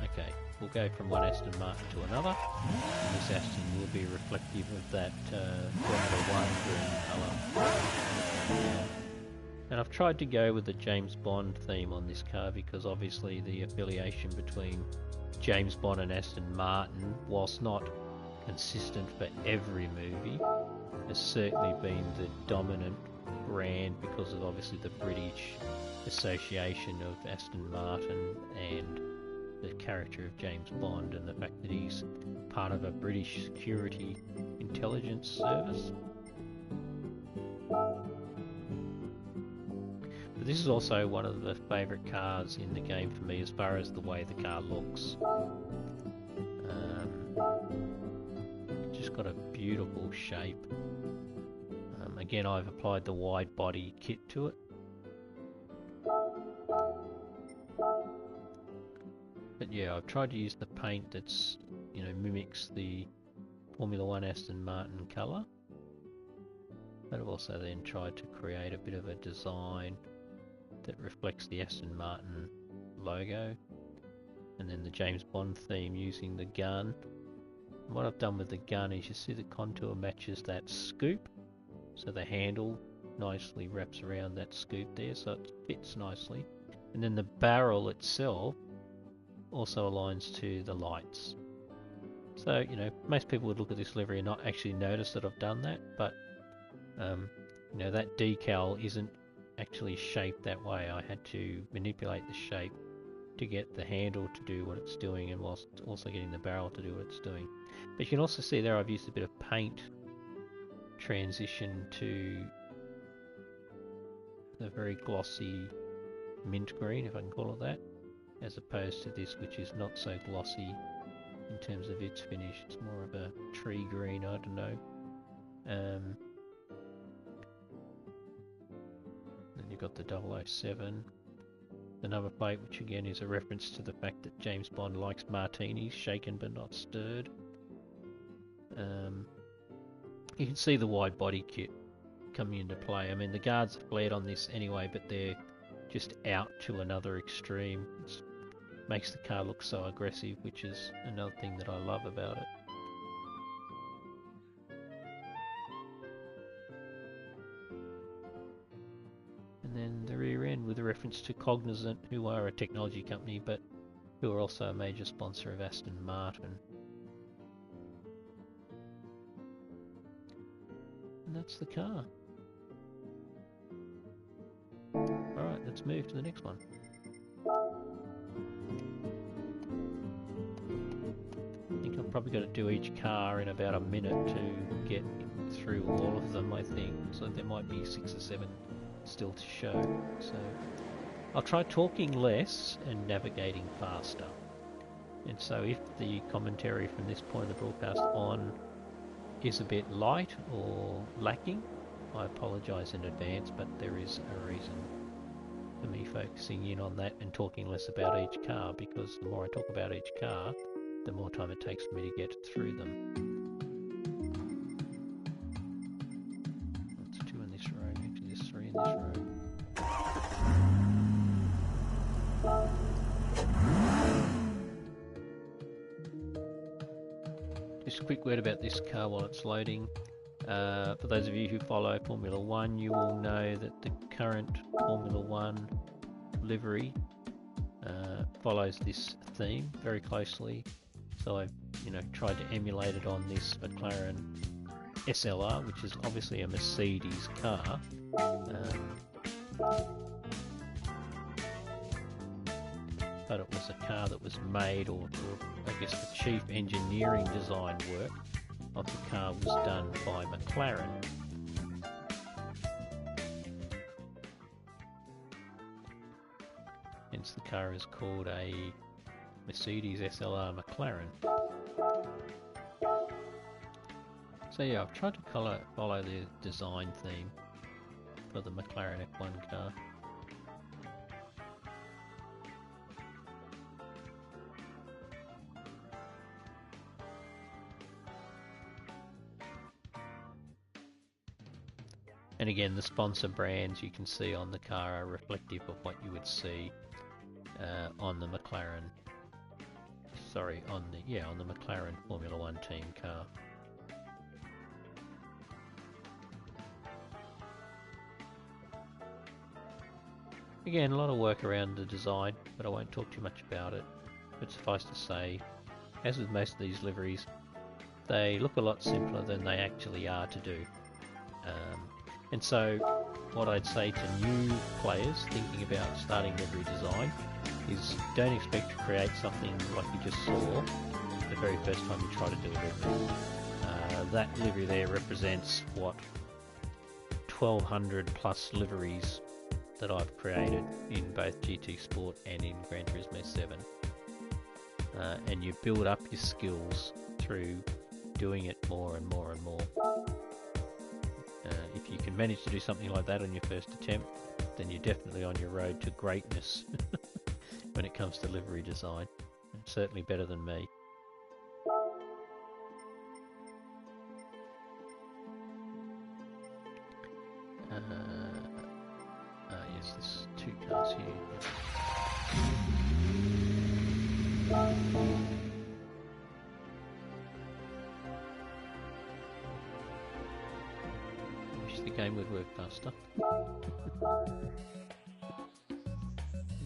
Speaker 1: Okay, we'll go from one Aston Martin to another. And this Aston will be reflective of that Formula 1 green colour. And I've tried to go with the James Bond theme on this car because obviously the affiliation between James Bond and Aston Martin, whilst not consistent for every movie, has certainly been the dominant brand because of obviously the British association of Aston Martin and the character of James Bond, and the fact that he's part of a British security intelligence service. But this is also one of the favourite cars in the game for me as far as the way the car looks. Just got a beautiful shape. Again, I've applied the wide body kit to it. But yeah, I've tried to use the paint that's, you know, mimics the Formula 1 Aston Martin colour. But I've also then tried to create a bit of a design that reflects the Aston Martin logo, and then the James Bond theme using the gun. And what I've done with the gun is you see the contour matches that scoop, so the handle nicely wraps around that scoop there, so it fits nicely. And then the barrel itself also aligns to the lights. So, you know, most people would look at this livery and not actually notice that I've done that, but you know, that decal isn't actually shaped that way. I had to manipulate the shape to get the handle to do what it's doing, and whilst also getting the barrel to do what it's doing. But you can also see there I've used a bit of paint transition to the very glossy mint green, if I can call it that, as opposed to this, which is not so glossy in terms of its finish. It's more of a tree green, I don't know. Then you've got the 007, the number plate, which again is a reference to the fact that James Bond likes martinis, shaken but not stirred. You can see the wide body kit coming into play. I mean, the guards are flared on this anyway, but they're just out to another extreme. It makes the car look so aggressive, which is another thing that I love about it. And then the rear end with a reference to Cognizant, who are a technology company, but who are also a major sponsor of Aston Martin. And that's the car. Alright, let's move to the next one. I think I've probably got to do each car in about a minute to get through all of them, I think. So there might be 6 or 7 still to show. So I'll try talking less and navigating faster. And so if the commentary from this point of the broadcast on is a bit light or lacking, I apologise in advance, but there is a reason for me focusing in on that and talking less about each car, because the more I talk about each car, the more time it takes for me to get through them. That's 2 in this row, actually there's 3 in this row. Just a quick word about this car while it's loading. For those of you who follow Formula 1, you will know that the current Formula 1 livery follows this theme very closely. So I've tried to emulate it on this McLaren SLR, which is obviously a Mercedes car. But it was a car that was made, or I guess the chief engineering design work of the car was done by McLaren. Hence the car is called a Mercedes SLR McLaren. So yeah, I've tried to follow the design theme for the McLaren F1 car. And again, the sponsor brands you can see on the car are reflective of what you would see on the McLaren. Sorry, on the McLaren Formula 1 team car. Again, a lot of work around the design, but I won't talk too much about it. But suffice to say, as with most of these liveries, they look a lot simpler than they actually are to do. And so what I'd say to new players thinking about starting livery design is don't expect to create something like you just saw the very first time you try to do a livery. That livery there represents, 1,200 plus liveries that I've created in both GT Sport and in Gran Turismo 7. And you build up your skills through doing it more and more and more. If you can manage to do something like that on your first attempt, then you're definitely on your road to greatness when it comes to livery design. Certainly better than me. Yes, there's 2 cars here. The game would work faster.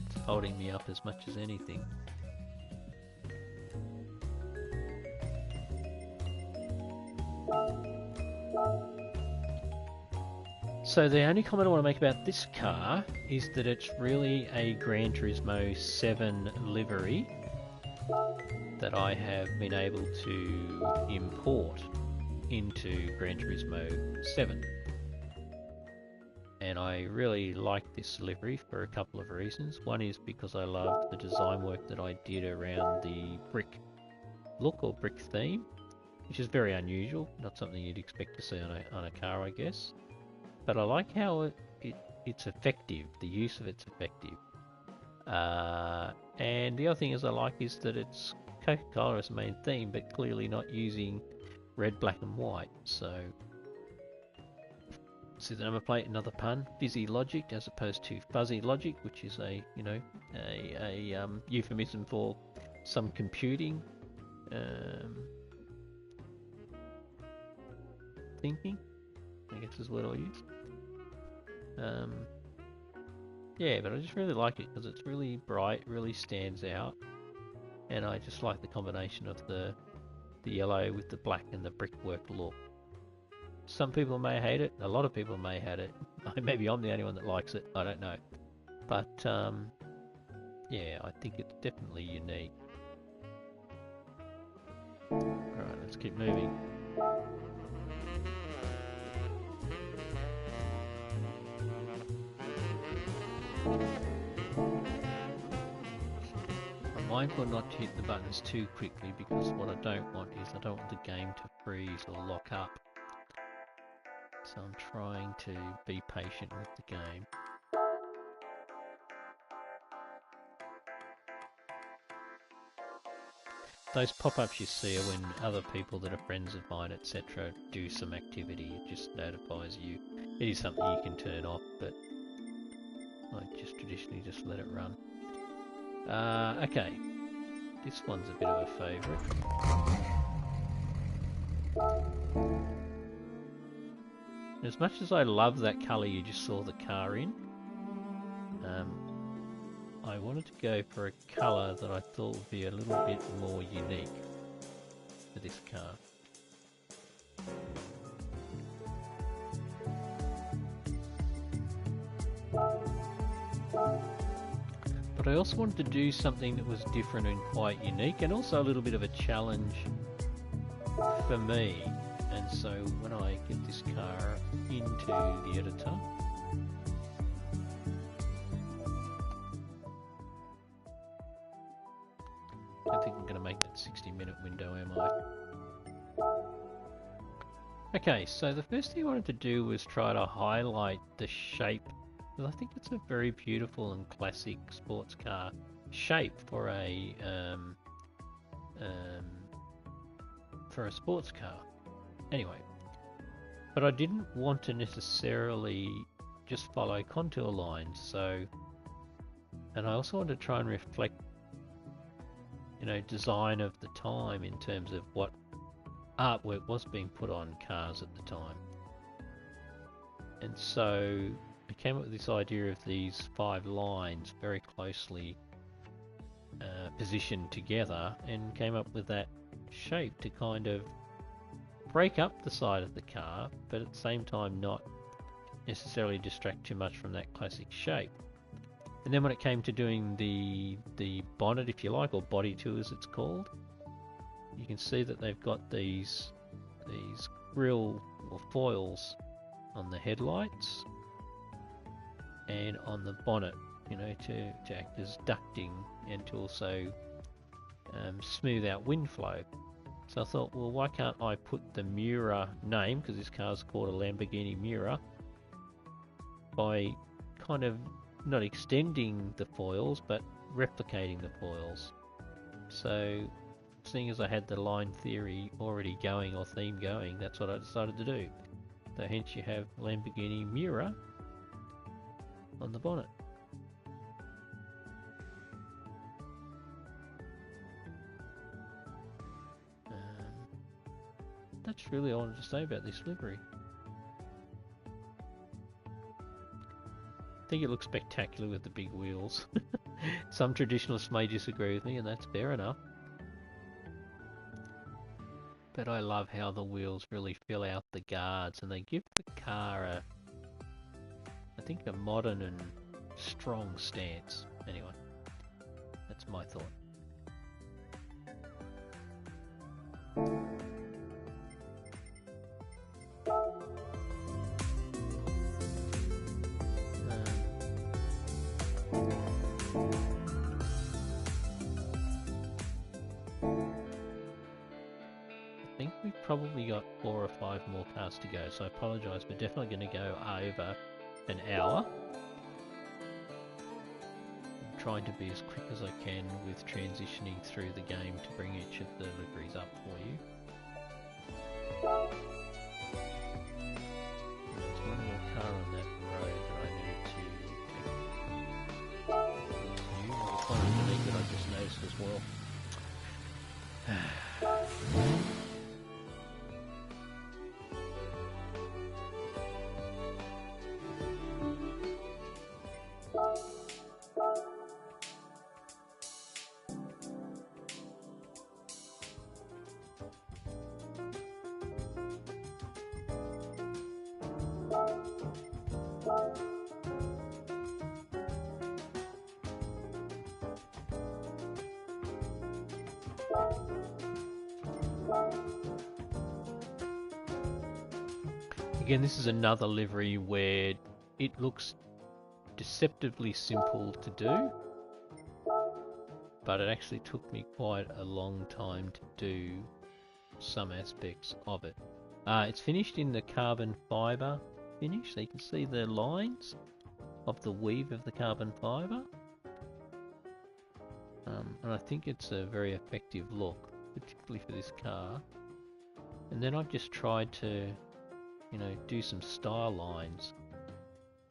Speaker 1: It's holding me up as much as anything. So the only comment I want to make about this car is that it's really a Gran Turismo 7 livery that I have been able to import into Gran Turismo 7. And I really like this livery for a couple of reasons. One is because I loved the design work that I did around the brick look or brick theme, which is very unusual, not something you'd expect to see on a car, I guess. But I like how it's effective, the use of it's effective. And the other thing I like is that it's Coca-Cola as the main theme, but clearly not using red, black and white. So see the number plate, another pun, fizzy logic as opposed to fuzzy logic, which is a euphemism for some computing thinking, I guess is what I'll use. Yeah, but I just really like it because it's really bright, really stands out, and I just like the combination of the yellow with the black and the brickwork look. Some people may hate it, a lot of people may hate it. Maybe I'm the only one that likes it, I don't know. But yeah, I think it's definitely unique. Alright, let's keep moving. I'm mindful not to hit the buttons too quickly because what I don't want is I don't want the game to freeze or lock up. So I'm trying to be patient with the game. Those pop-ups you see are when other people that are friends of mine, etc., do some activity. It just notifies you. It is something you can turn off, but I just traditionally just let it run. Okay, this one's a bit of a favourite. As much as I love that colour you just saw the car in, I wanted to go for a colour that I thought would be a little bit more unique for this car. But I also wanted to do something that was different and quite unique, and also a little bit of a challenge for me. And so when I get this car into the editor, I don't think I'm going to make that 60-minute window, am I? Okay, so the first thing I wanted to do was try to highlight the shape. I think it's a very beautiful and classic sports car shape for a sports car. Anyway, but I didn't want to necessarily just follow contour lines. So, and I also wanted to try and reflect, you know, design of the time in terms of what artwork was being put on cars at the time. And so I came up with this idea of these 5 lines very closely positioned together, and came up with that shape to kind of break up the side of the car, but at the same time not necessarily distract too much from that classic shape. And then when it came to doing the bonnet, if you like, or body too as it's called, you can see that they've got these grill or foils on the headlights and on the bonnet, you know, to act as ducting and to also smooth out wind flow. So I thought, well, why can't I put the Miura name, because this car is called a Lamborghini Miura, by kind of not extending the foils but replicating the foils. So seeing as I had the line theory already going, or theme going, that's what I decided to do. So hence you have Lamborghini Miura on the bonnet. That's really all I wanted to say about this livery. I think it looks spectacular with the big wheels. Some traditionalists may disagree with me, and that's fair enough. But I love how the wheels really fill out the guards, and they give the car I think a modern and strong stance. Anyway, that's my thought. I think we've probably got 4 or 5 more cars to go, so I apologise, we're definitely going to go over an hour. I'm trying to be as quick as I can with transitioning through the game to bring each of the liveries up for you. There's one more car on that road that I need to take. There's one underneath that I just noticed as well. Again, this is another livery where it looks deceptively simple to do, but it actually took me quite a long time to do some aspects of it. It's finished in the carbon fibre finish, so you can see the lines of the weave of the carbon fibre, and I think it's a very effective look, particularly for this car. And then I've just tried to, you know, do some style lines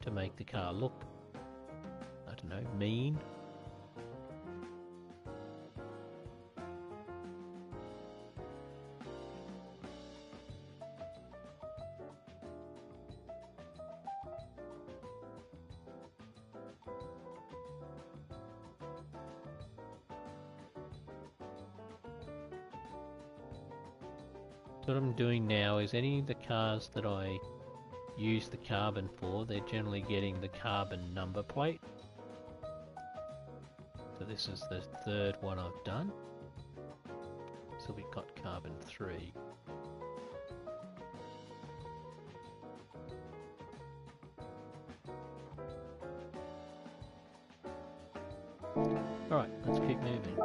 Speaker 1: to make the car look, I don't know, mean. So what I'm doing now is any of the cars that I use the carbon for, they're generally getting the carbon number plate. So this is the third one I've done. So we've got carbon 3. Alright, let's keep moving.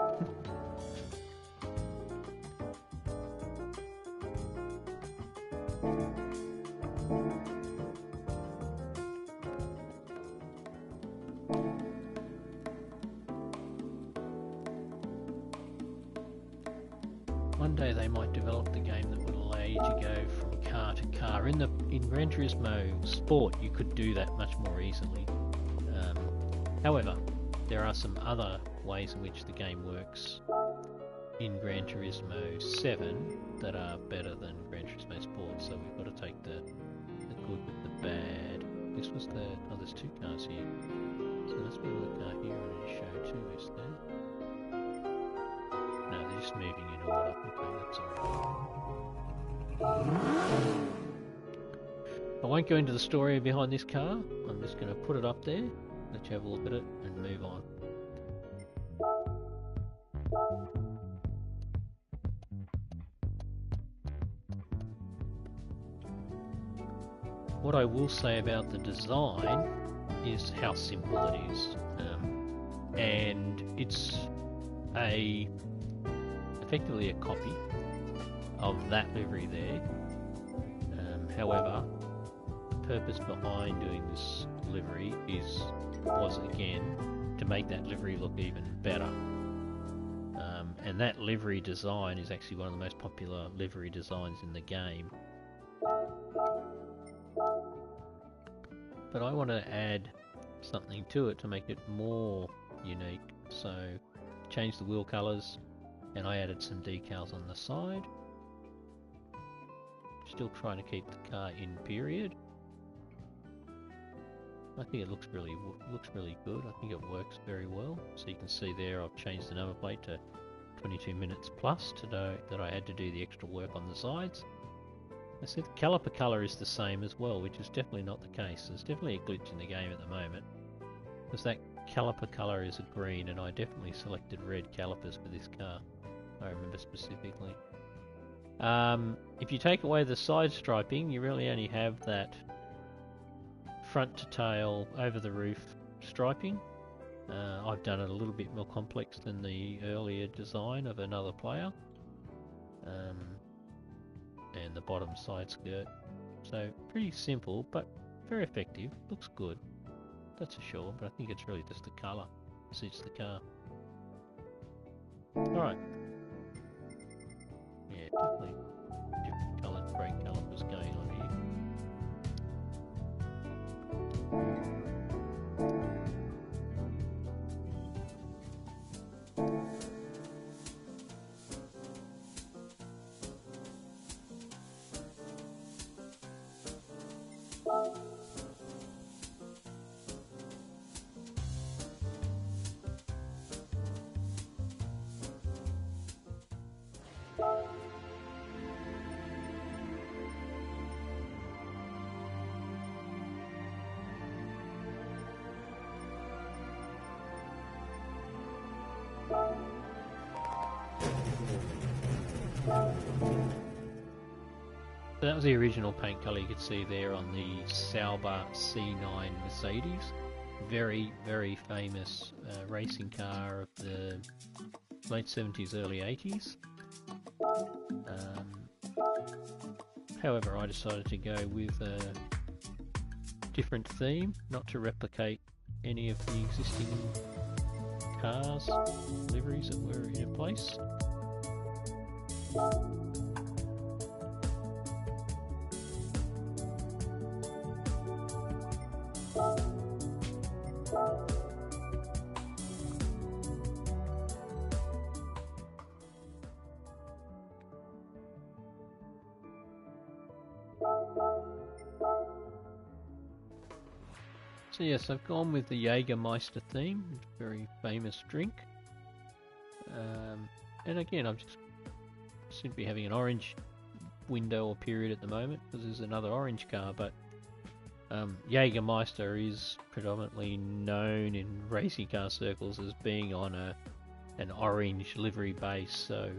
Speaker 1: One day they might develop the game that would allow you to go from car to car. In Gran Turismo Sport, you could do that much more easily. However, there are some other ways in which the game works in Gran Turismo 7 that are better than Gran Turismo Sport. So we've got to take the good with the bad. This was the... oh, there's two cars here. So let's put the car here and show two, is there? No, they're just moving in order. Okay, that's alright. I won't go into the story behind this car. I'm just going to put it up there, let you have a look at it, and move on. What I will say about the design is how simple it is. And it's effectively a copy of that livery there. However, the purpose behind doing this livery was again to make that livery look even better. And that livery design is actually one of the most popular livery designs in the game. But I want to add something to it to make it more unique. So change the wheel colours, and I added some decals on the side. Still trying to keep the car in period. I think it looks really good. I think it works very well. So you can see there I've changed the number plate to 22 minutes plus to know that I had to do the extra work on the sides. I said the caliper colour is the same as well, which is definitely not the case. There's definitely a glitch in the game at the moment, because that caliper colour is a green, and I definitely selected red calipers for this car. I remember specifically. If you take away the side striping, you really only have that front to tail, over the roof striping. I've done it a little bit more complex than the earlier design of another player. And the bottom side skirt. So pretty simple, but very effective. Looks good, that's for sure, but I think it's really just the colour suits the car. Alright. Yeah, definitely different coloured brake calipers going on here. So that was the original paint colour you could see there on the Sauber C9 Mercedes. Very, very famous racing car of the late 70s, early 80s. However, I decided to go with a different theme, not to replicate any of the existing cars, liveries that were in place. So yes, I've gone with the Jägermeister theme, very famous drink. And again, I'm just simply having an orange window or period at the moment because there's another orange car, but Jägermeister is predominantly known in racing car circles as being on an orange livery base, so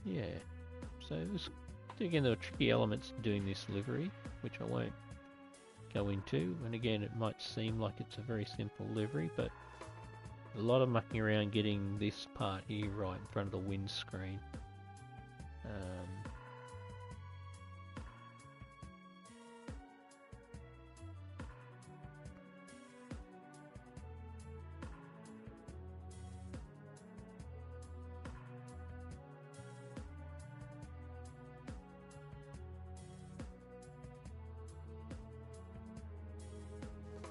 Speaker 1: yeah. So again, there are tricky elements to doing this livery, which I won't go into, and again, it might seem like it's a very simple livery, but a lot of mucking around getting this part here right in front of the windscreen.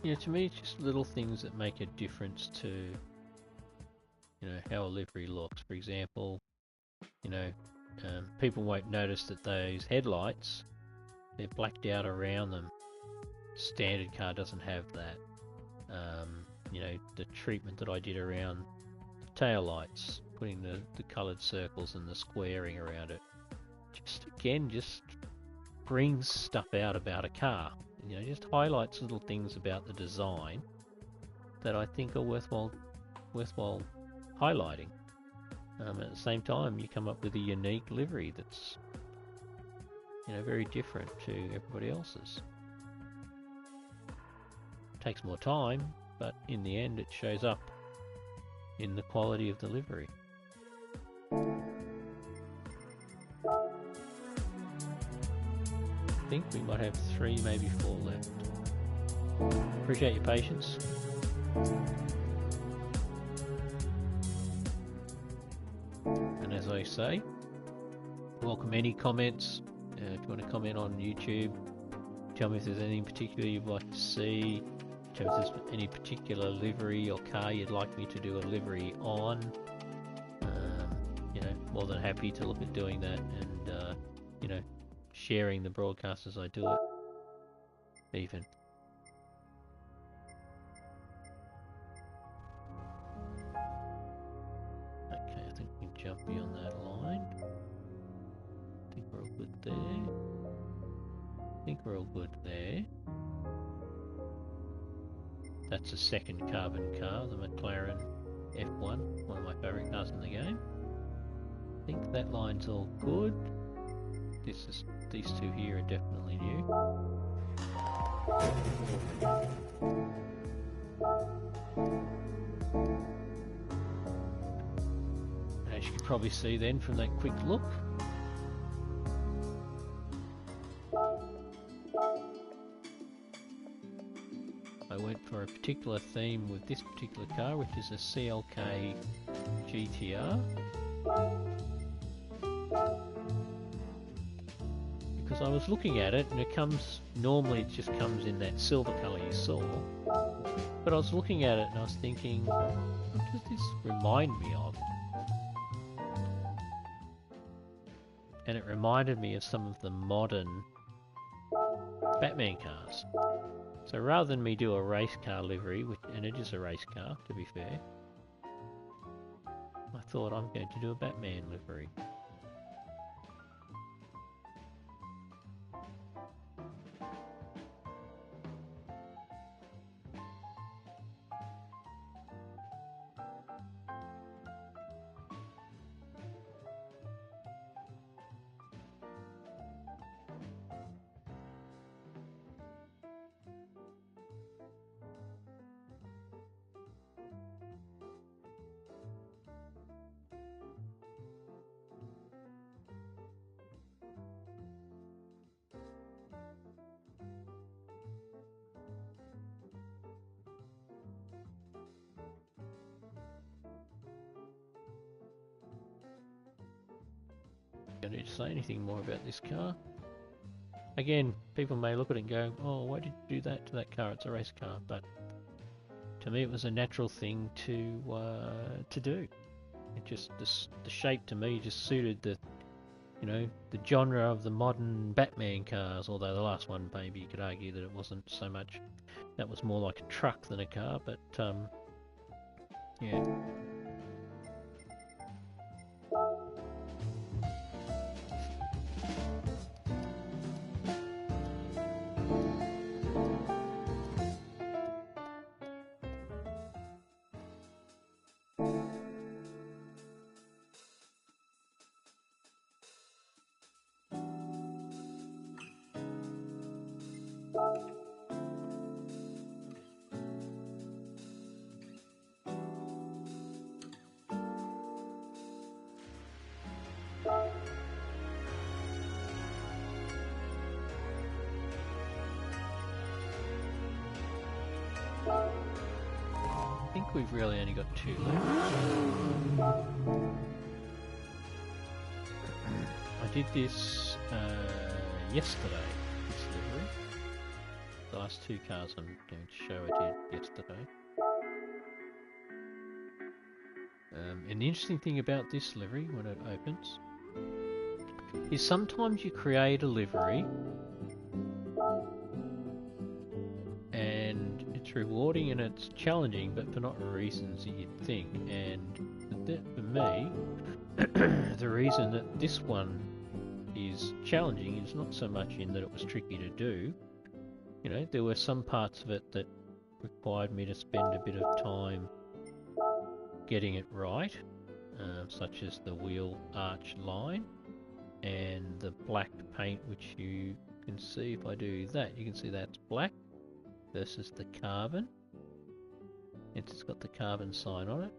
Speaker 1: Yeah, to me, it's just little things that make a difference to, you know, how a livery looks. For example, you know, people won't notice that those headlights, they're blacked out around them. Standard car doesn't have that. You know, the treatment that I did around the tail lights, putting the coloured circles and the squaring around it, just brings stuff out about a car. You know, just highlights little things about the design that I think are worthwhile highlighting. At the same time, you come up with a unique livery that's, you know, very different to everybody else's. It takes more time, but in the end, it shows up in the quality of the livery. I think we might have 3, maybe 4 left. Appreciate your patience. And as I say, welcome any comments. If you want to comment on YouTube, tell me if there's anything particular you'd like to see. Tell me if there's any particular livery or car you'd like me to do a livery on. You know, more than happy to look at doing that, and you know, sharing the broadcast as I do it, even. Okay, I think we can jump beyond that line. I think we're all good there. That's a second carbon car, the McLaren F1, one of my favourite cars in the game. I think that line's all good. These two here are definitely new. And as you can probably see then from that quick look, I went for a particular theme with this particular car, which is a CLK GTR. Because I was looking at it, and normally it just comes in that silver colour you saw, but I was looking at it and I was thinking, what does this remind me of? And it reminded me of some of the modern Batman cars. So rather than me do a race car livery, and it is a race car to be fair, I thought I'm going to do a Batman livery. don't need to say anything more about this car. Again, people may look at it and go, oh, why did you do that to that car? It's a race car. But to me, it was a natural thing to do. It just the shape to me just suited the the genre of the modern Batman cars. Although the last one, maybe you could argue that it wasn't so much. That was more like a truck than a car. But yeah. I think we've really only got 2 left. I did this yesterday, this livery. The last 2 cars I'm going to show I did yesterday. And the interesting thing about this livery, when it opens, is sometimes you create a livery and it's rewarding and it's challenging, but for not reasons that you'd think. And for me, the reason that this one is challenging is not so much in that it was tricky to do. There were some parts of it that required me to spend a bit of time getting it right, such as the wheel arch line and the black paint, which you can see if I do that. You can see that's black versus the carbon. It's got the carbon sign on it.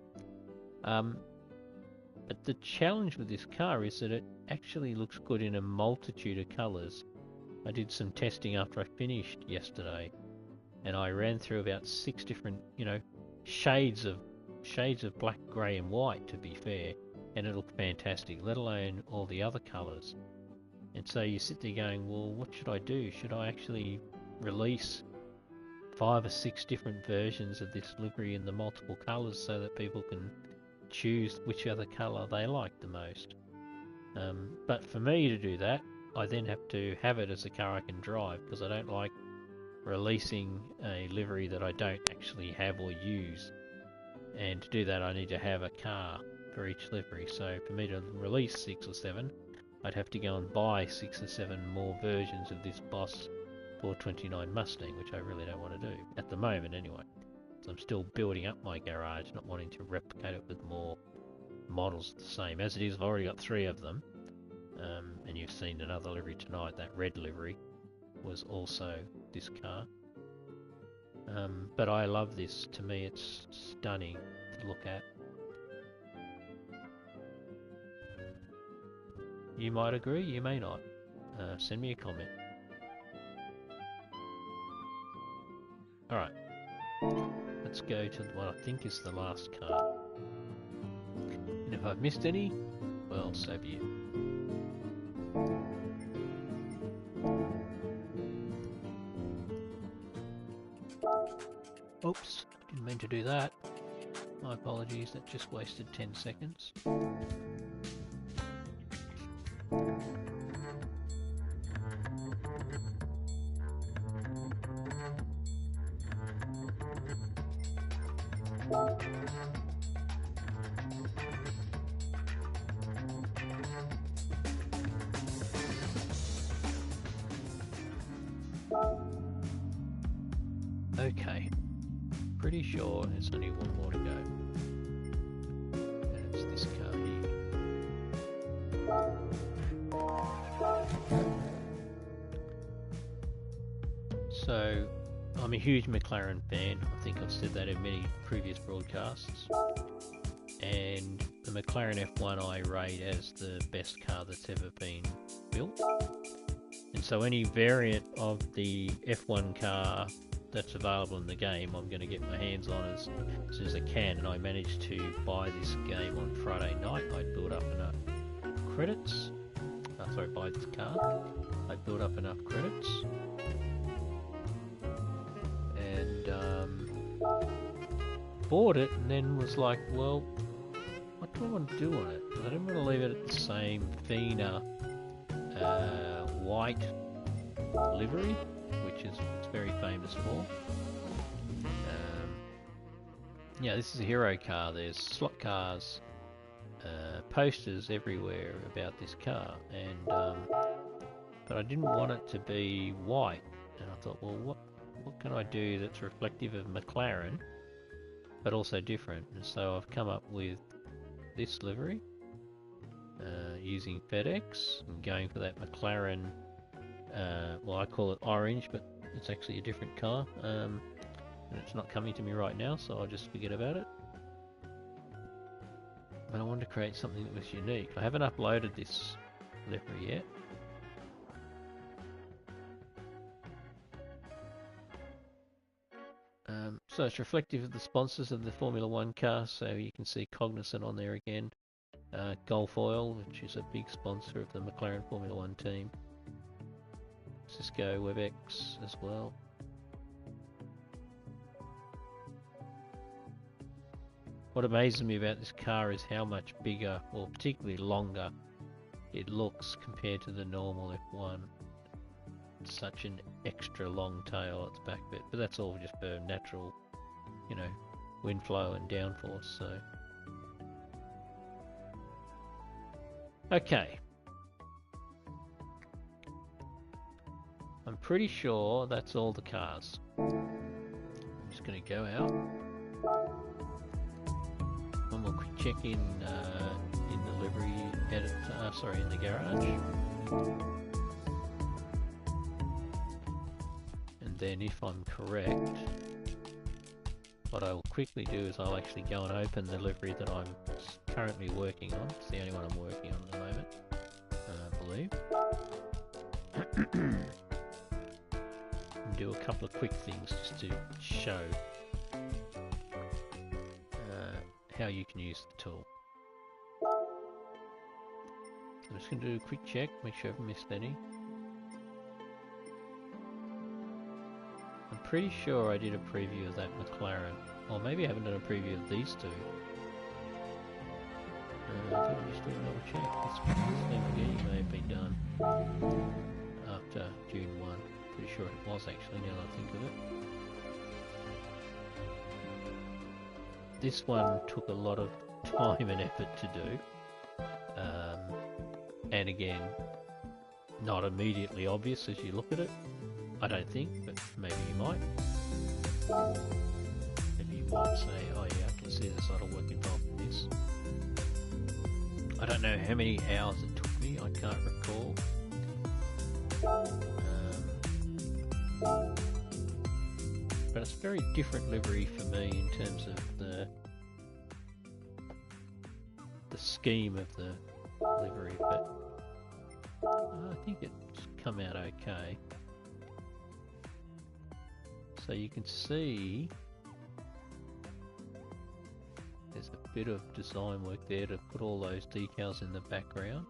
Speaker 1: But the challenge with this car is that it actually looks good in a multitude of colours. I did some testing after I finished yesterday, and I ran through about 6 different, shades of black, grey and white, to be fair, and it looked fantastic, let alone all the other colours. And so you sit there going, well, what should I do? Should I actually release 5 or 6 different versions of this livery in the multiple colours so that people can choose which other colour they like the most? But for me to do that, I then have to have it as a car I can drive, because I don't like releasing a livery that I don't actually have or use. And to do that, I need to have a car for each livery. So for me to release 6 or 7, I'd have to go and buy 6 or 7 more versions of this Boss 429 Mustang, which I really don't want to do, at the moment anyway. So I'm still building up my garage, not wanting to replicate it with more models the same. As it is, I've already got 3 of them. And you've seen another livery tonight. That red livery was also this car. But I love this. To me, it's stunning to look at. You might agree, you may not. Send me a comment. Alright, let's go to what I think is the last car. And if I've missed any, well, so be it. Oops, didn't mean to do that. My apologies, that just wasted 10 seconds. Okay, pretty sure there's only one more to go. And it's this car here. So, I'm a huge McLaren fan. I think I've said that in many previous broadcasts. And the McLaren F1 I rate as the best car that's ever been built. And so any variant of the F1 car that's available in the game, I'm going to get my hands on as soon as I can. And I managed to buy this game on Friday night. I built up enough credits sorry, buy this car. I built up enough credits, and bought it, and then was like, well, what do I want to do on it? I didn't want to leave it at the same Fina white livery, which is it's very famous for. Yeah, this is a hero car. There's slot cars, posters everywhere about this car, and but I didn't want it to be white. And I thought, well, what can I do that's reflective of McLaren, but also different? And so I've come up with this livery using FedEx and going for that McLaren. Well, I call it orange, but it's actually a different car. And it's not coming to me right now, so I'll just forget about it. But I wanted to create something that was unique. I haven't uploaded this livery yet. So it's reflective of the sponsors of the Formula 1 car, so you can see Cognizant on there again. Gulf Oil, which is a big sponsor of the McLaren Formula 1 team. Cisco WebEx as well. What amazes me about this car is how much bigger, or particularly longer, it looks compared to the normal F1. It's such an extra long tail at the back of it, but that's all just for natural, you know, wind flow and downforce, so. Okay. I'm pretty sure that's all the cars. I'm just going to go out. One more quick check in the livery edit, in the garage. And then if I'm correct, what I will quickly do is I'll actually go and open the livery that I'm currently working on. It's the only one I'm working on at the moment, I believe. And do a couple of quick things just to show how you can use the tool. I'm just going to do a quick check, make sure I haven't missed any. I'm pretty sure I did a preview of that McLaren, or maybe I haven't done a preview of these two. I think I'm just doing another check. This Lamborghini may have been done after June 1. Pretty sure it was actually, now that I think of it. This one took a lot of time and effort to do. And again, not immediately obvious as you look at it. I don't think, but maybe you might. Maybe you might say, oh yeah, I can see there's a lot of work involved in this. I don't know how many hours it took me, I can't recall. But it's a very different livery for me in terms of the scheme of the livery, but I think it's come out okay. So you can see there's a bit of design work there to put all those decals in the background,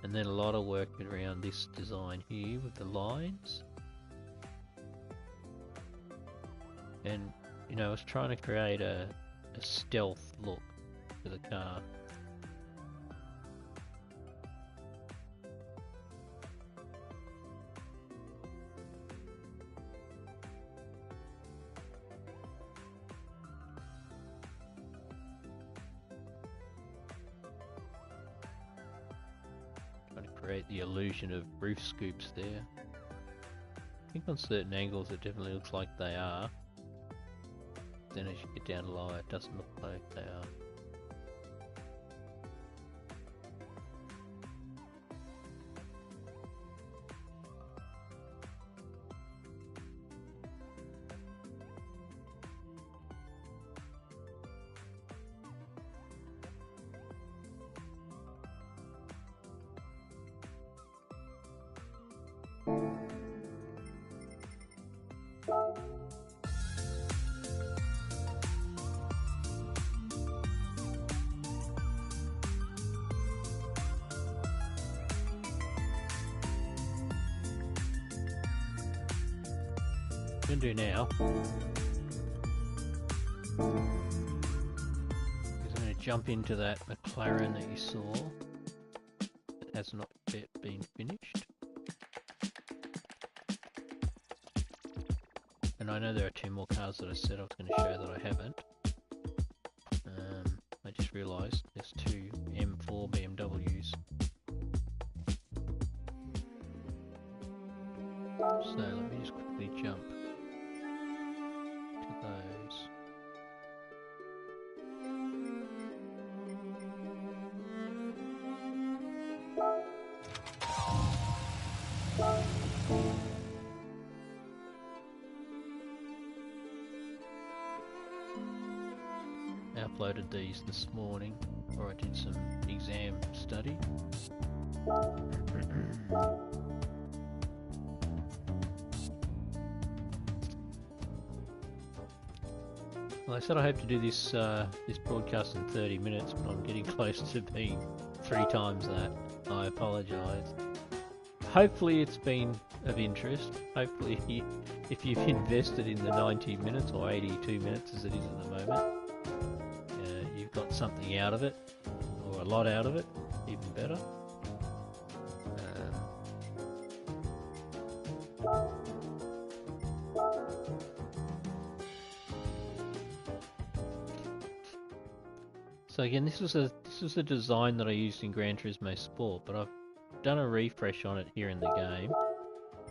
Speaker 1: and then a lot of work around this design here with the lines. And you know, I was trying to create a stealth look to the car. Trying to create the illusion of roof scoops there. I think on certain angles it definitely looks like they are. Then as you get down low, it doesn't look like they are. going to do now is I'm going to jump into that McLaren that you saw. It has not yet been finished. And I know there are 2 more cars that I said I was going to show that I haven't. I just realised there's 2 M4 BMWs. So let me just quickly jump to those. I uploaded these this morning, or I did some exam study. Well, I said I hope to do this this broadcast in 30 minutes, but I'm getting close to being 3 times that. I apologise. Hopefully it's been of interest. Hopefully if you've invested in the 90 minutes or 82 minutes as it is at the moment, you've got something out of it, or a lot out of it, even better. So again, this was a design that I used in Gran Turismo Sport, but I've done a refresh on it here in the game,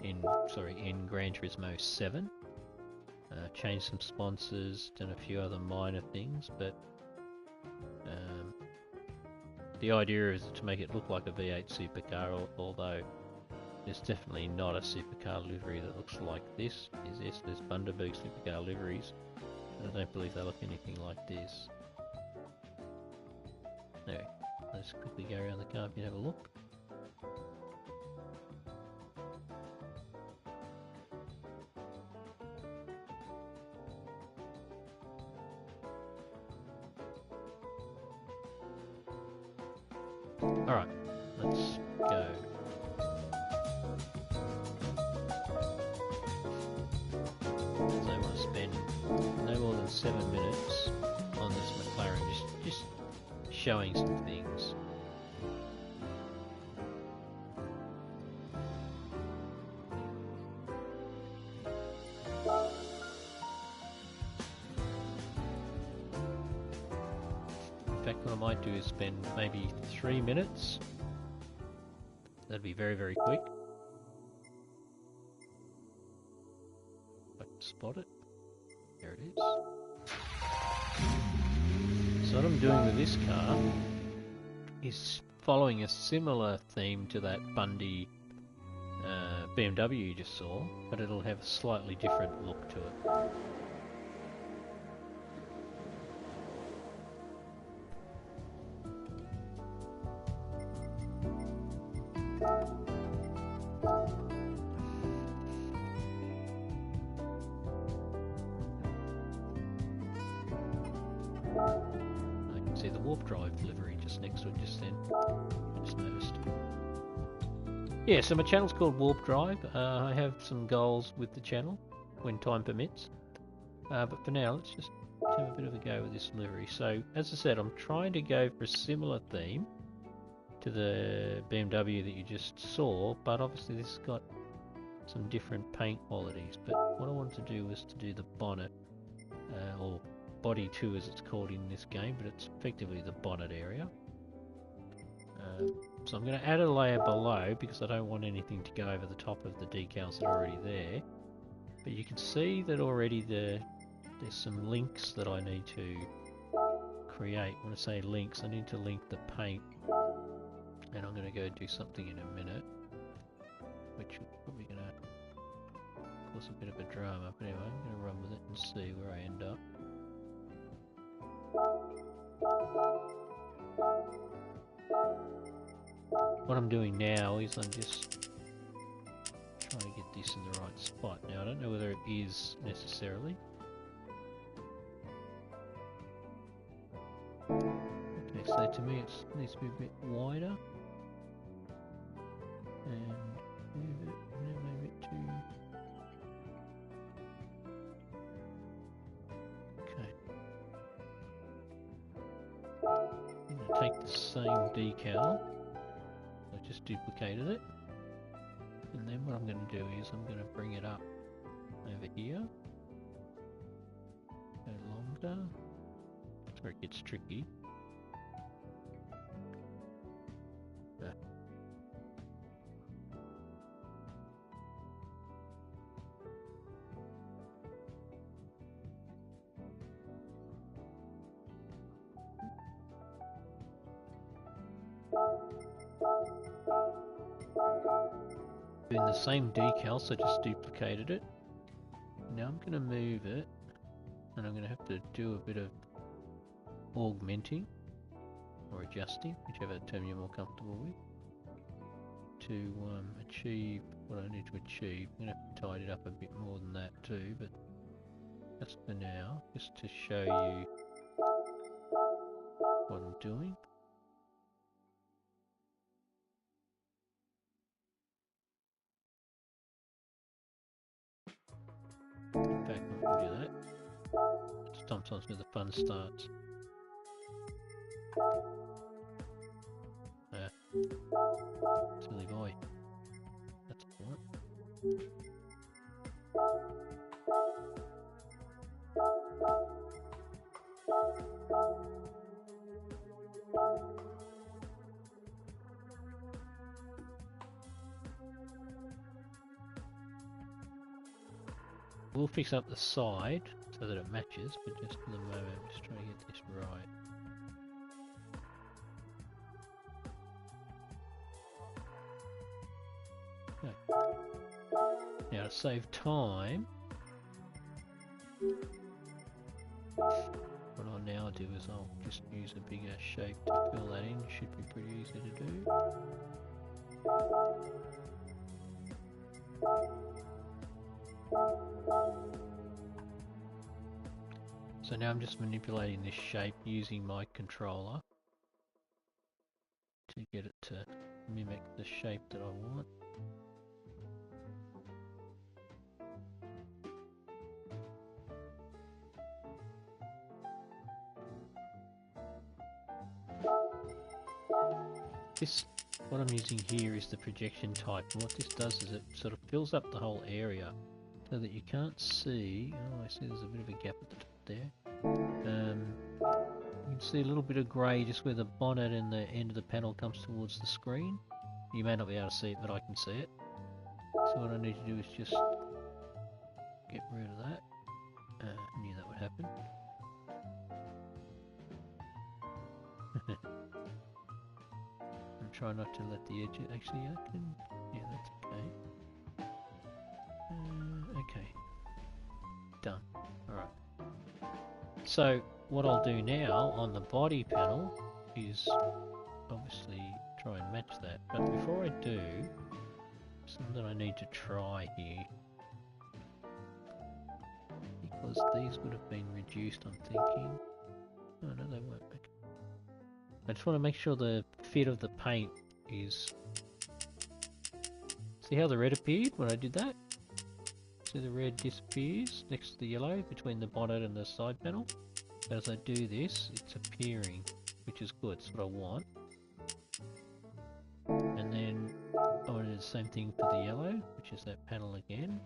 Speaker 1: in Gran Turismo 7. Changed some sponsors, done a few other minor things, but the idea is to make it look like a V8 supercar, although there's definitely not a supercar livery that looks like this. There's Bundaberg supercar liveries, but I don't believe they look anything like this. Anyway, let's quickly go around the car and have a look. Alright, let's go. So I want to spend no more than 7 minutes on this McLaren, just showing some things. In fact, what I might do is spend maybe 3 minutes. That'd be very, very quick. If I can spot it. There it is. So what I'm doing with this car is following a similar theme to that Bundy BMW you just saw, but it'll have a slightly different look to it. See the Warped Drive livery just next to it just then. I just noticed. Yeah, so my channel's called Warped Drive. I have some goals with the channel when time permits. But for now, let's just have a bit of a go with this livery. So, as I said, I'm trying to go for a similar theme to the BMW that you just saw, but obviously this has got some different paint qualities. But what I wanted to do was to do the bonnet, or Body 2 as it's called in this game, but it's effectively the bonnet area. So I'm going to add a layer below because I don't want anything to go over the top of the decals that are already there. But you can see that already there's some links that I need to create. When I say links, I need to link the paint, and I'm going to go do something in a minute, which is probably going to cause a bit of a drama. But anyway, I'm going to run with it and see where I end up. What I'm doing now is I'm just trying to get this in the right spot. Now I don't know whether it is necessarily. Okay, so to me it needs to be a bit wider. And move it a bit too... take the same decal. I just duplicated it. And then what I'm going to do is I'm going to bring it up over here. Go longer. That's where it gets tricky. Doing the same decal, so I just duplicated it. Now I'm going to move it, and I'm going to have to do a bit of augmenting or adjusting, whichever term you're more comfortable with, to achieve what I need to achieve. I'm going to have to tidy it up a bit more than that too, but that's for now, just to show you what I'm doing. In fact, I can do that. It's sometimes where the fun starts. Silly boy. That's all right. We'll fix up the side so that it matches, but just for the moment, I'm just trying to get this right. Okay. Now to save time, what I'll now do is I'll just use a bigger shape to fill that in. Should be pretty easy to do. So now I'm just manipulating this shape using my controller to get it to mimic the shape that I want. This, what I'm using here is the projection type, and what this does is it sort of fills up the whole area so that you can't see. Oh, I see there's a bit of a gap at the top there. You can see a little bit of grey just where the bonnet and the end of the panel comes towards the screen. You may not be able to see it, but I can see it. So what I need to do is just get rid of that. I knew that would happen. I'm trying not to let the edge... Actually, I can... Yeah, that's okay. Okay. Done. Alright. So, what I'll do now on the body panel is obviously try and match that. But before I do, something I need to try here. Because these would have been reduced, I'm thinking. Oh no, they weren't. Okay. I just want to make sure the fit of the paint is... See how the red appeared when I did that? See the red disappears next to the yellow between the bonnet and the side panel? But as I do this, it's appearing, which is good, it's what I want. And then I want to do the same thing for the yellow, which is that panel again.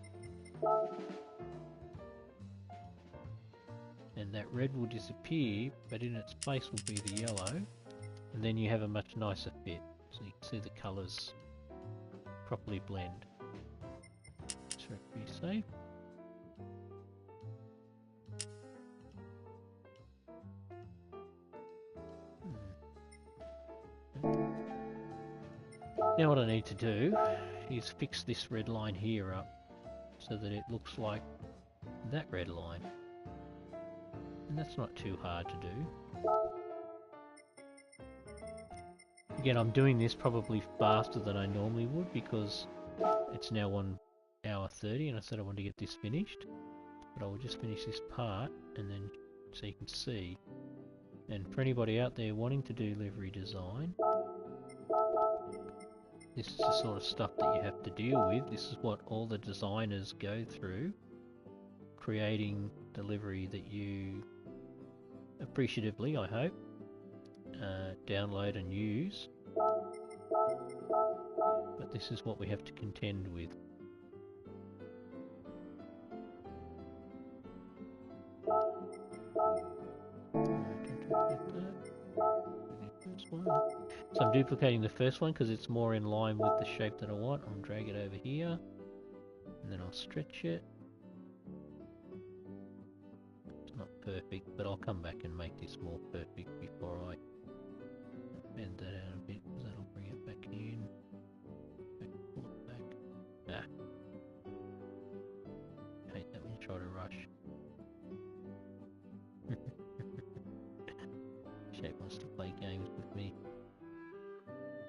Speaker 1: And that red will disappear, but in its place will be the yellow. And then you have a much nicer fit, so you can see the colours properly blend. So be safe. Now what I need to do is fix this red line here up so that it looks like that red line. And that's not too hard to do. Again, I'm doing this probably faster than I normally would because it's now 1 hour 30 and I said I wanted to get this finished. But I will just finish this part and then so you can see. And for anybody out there wanting to do livery design, this is the sort of stuff that you have to deal with. This is what all the designers go through, creating the livery that you appreciatively, I hope, download and use. But this is what we have to contend with. So I'm duplicating the first one because it's more in line with the shape that I want. I'll drag it over here and then I'll stretch it. It's not perfect, but I'll come back and make this more perfect before I bend that out a bit, because that'll bring it back in. Back. Hate that when you try to rush. Shape wants to play games with me.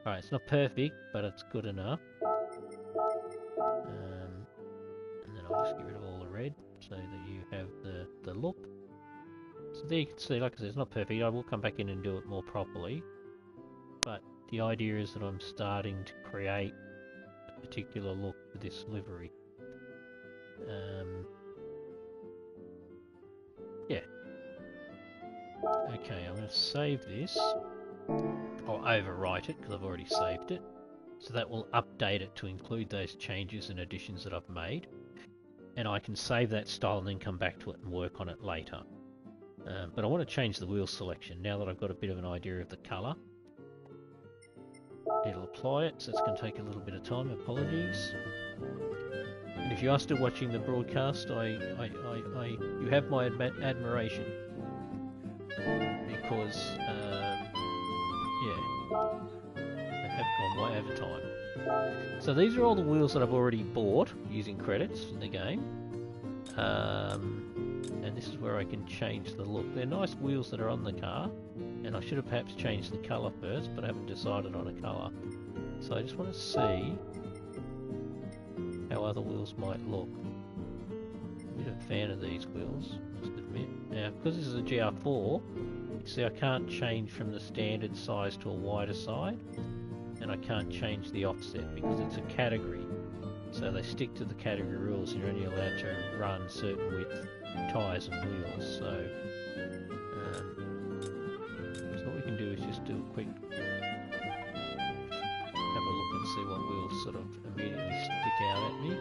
Speaker 1: Alright, it's not perfect, but it's good enough. And then I'll just get rid of all the red, so that you have the look. So there you can see, like I said, it's not perfect. I will come back in and do it more properly. But the idea is that I'm starting to create a particular look for this livery. Yeah. Okay, I'm going to save this. I'll overwrite it because I've already saved it. So that will update it to include those changes and additions that I've made. And I can save that style and then come back to it and work on it later. But I want to change the wheel selection now that I've got a bit of an idea of the colour. It'll apply it, so it's going to take a little bit of time, apologies. And if you are still watching the broadcast, you have my admiration. Because, yeah, they have gone way over time. So these are all the wheels that I've already bought using credits in the game. And this is where I can change the look. They're nice wheels that are on the car, and I should have perhaps changed the colour first, but I haven't decided on a colour. So I just want to see how other wheels might look. I'm a bit of a fan of these wheels, I must admit. Now, because this is a GR4, you see I can't change from the standard size to a wider side, and I can't change the offset because it's a category. So they stick to the category rules. You're only allowed to run certain width tyres and wheels. So what we can do is just do a quick have a look and see what wheels sort of immediately stick out at me.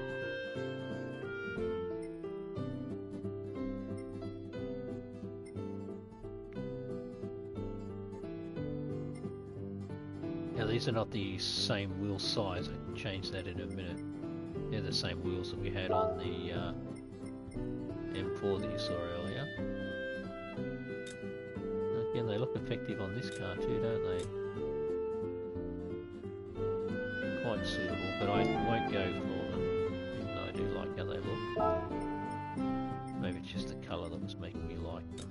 Speaker 1: Now these are not the same wheel size. I can change that in a minute. They're the same wheels that we had on the M4 that you saw earlier. Again, they look effective on this car too, don't they? Quite suitable, but I won't go for them, even though I do like how they look. Maybe it's just the colour that was making me like them.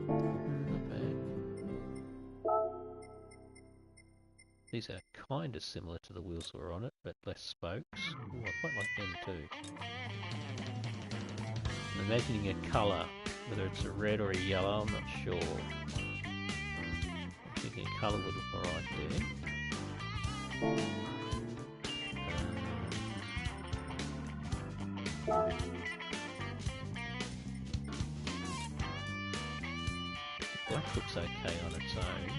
Speaker 1: Not bad. These are kind of similar to the wheels that were on it, but less spokes. Ooh, I quite like them too. I'm imagining a colour, whether it's a red or a yellow, I'm not sure. I'm thinking a colour would look alright there. Black looks okay on its own.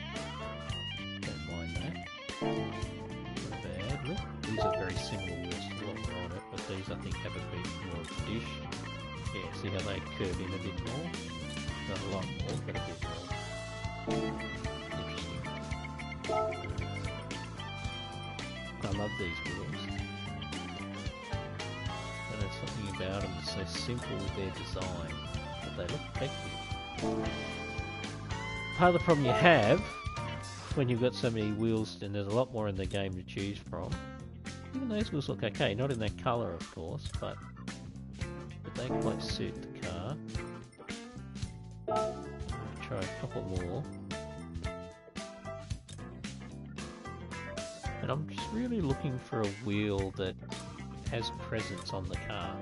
Speaker 1: Don't mind that. Not bad. Look, these are very similar wheels to what were on it, but these I think have a bit more of a dish. Yeah, see how they curve in a bit more? Not a lot more, but a bit more. Interesting. I love these wheels. And there's something about them that's so simple with their design, but they look effective. Part of the problem you have when you've got so many wheels and there's a lot more in the game to choose from, even those wheels look okay, not in that colour of course, but they quite suit the car. I'll try a couple more. And I'm just really looking for a wheel that has presence on the car.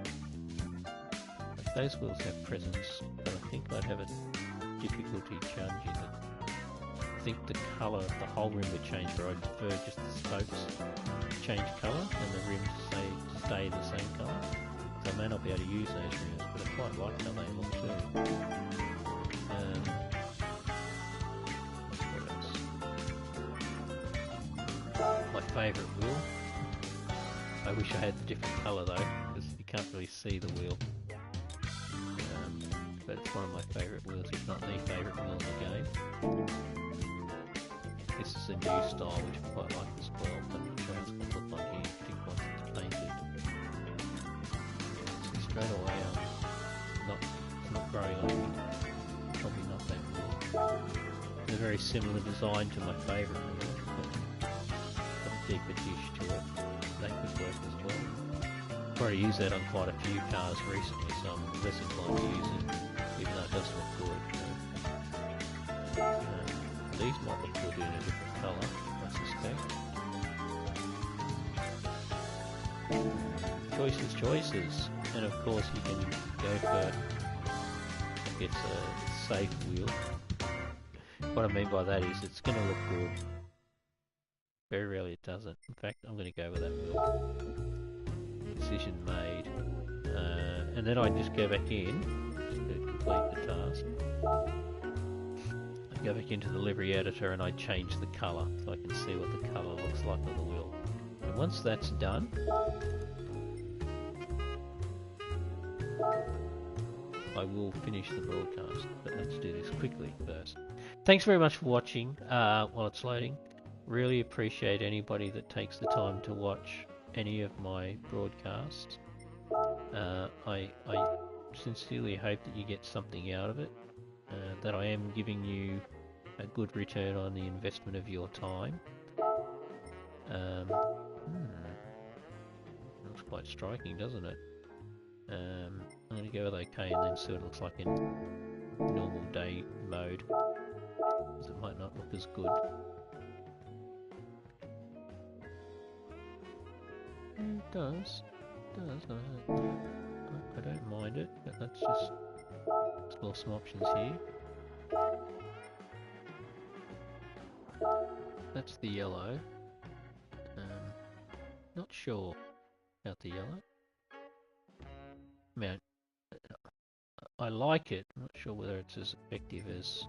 Speaker 1: Like those wheels have presence, but I think I'd have a difficulty changing it. I think the colour of the whole rim would change, where I'd prefer just the spokes change colour and the rims stay the same colour. So I may not be able to use those rims, but I quite like how they look too. favourite wheel. I wish I had a different colour though, because you can't really see the wheel. But it's one of my favourite wheels, if not the favourite wheel in the game. This is a new style which I quite like as well, but I'm not sure how it's going to look like here, particularly once it's painted. So straight away, it's not growing on me. Probably not that wheel. It's a very similar design to my favourite wheel, but got a deeper dish to it. That could work as well. I've already used that on quite a few cars recently, so I'm less inclined to use it, even though it does look good. These might look good in a different colour, I suspect. Choices. And of course you can go for, it's a safe wheel. What I mean by that is it's going to look good. Very rarely it doesn't. In fact, I'm going to go with that wheel. Decision made. And then I just go back in to complete the task. I go back into the livery editor and I change the colour so I can see what the colour looks like on the wheel. And once that's done, I will finish the broadcast. But let's do this quickly first. Thanks very much for watching while it's loading. Really appreciate anybody that takes the time to watch any of my broadcasts. I sincerely hope that you get something out of it, that I am giving you a good return on the investment of your time. Looks quite striking, doesn't it? I'm going to go with OK and then see what it looks like in normal day mode, because it might not look as good. It does. I don't mind it, but let's just explore some options here. That's the yellow. Not sure about the yellow. I mean, I like it. I'm not sure whether it's as effective as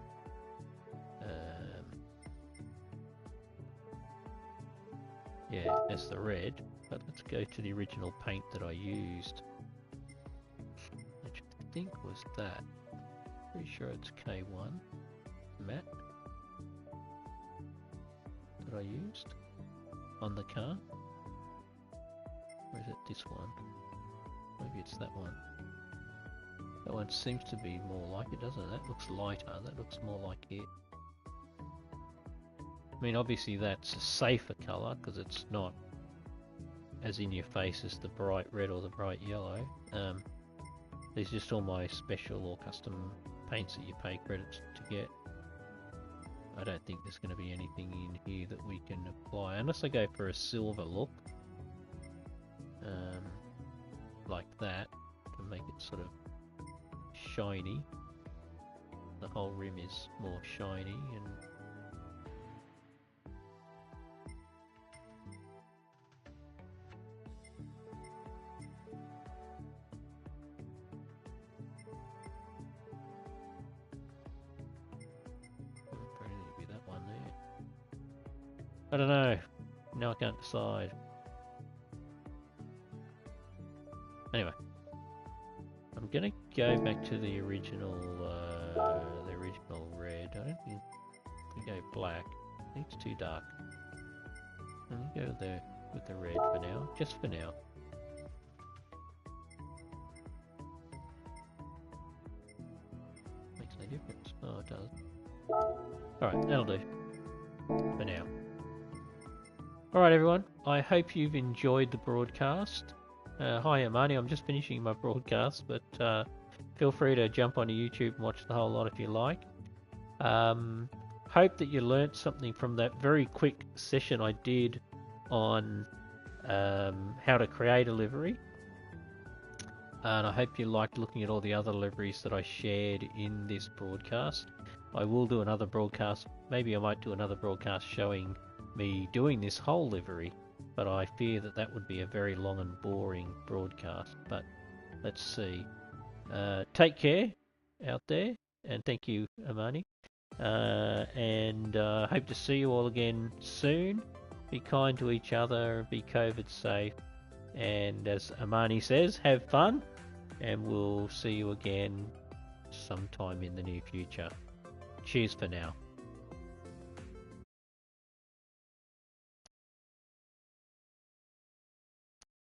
Speaker 1: as the red. But let's go to the original paint that I used, which I think was that. Pretty sure it's K1 matte that I used on the car. Or is it this one? Maybe it's that one. That one seems to be more like it, doesn't it? That looks lighter. That looks more like it. I mean, obviously that's a safer colour because it's not as in your face as the bright red or the bright yellow. These are just all my special or custom paints that you pay credits to get. I don't think there's going to be anything in here that we can apply, unless I go for a silver look, like that, to make it sort of shiny. The whole rim is more shiny and I don't know. Now I can't decide. Anyway, I'm gonna go back to the original red. I don't think we go black. I think it's too dark. Let me go there with the red for now, just for now. Makes no difference. Oh, it does. All right, that'll do for now. Alright everyone, I hope you've enjoyed the broadcast. Hi Amani, I'm just finishing my broadcast, but feel free to jump onto YouTube and watch the whole lot if you like. Hope that you learnt something from that very quick session I did on how to create a livery. And I hope you liked looking at all the other liveries that I shared in this broadcast. I will do another broadcast, maybe I might do another broadcast showing me doing this whole livery, but I fear that that would be a very long and boring broadcast, but let's see. Take care out there, and thank you, Amani, and hope to see you all again soon. be kind to each other, be COVID safe, and as Amani says, have fun, and we'll see you again sometime in the near future. Cheers for now.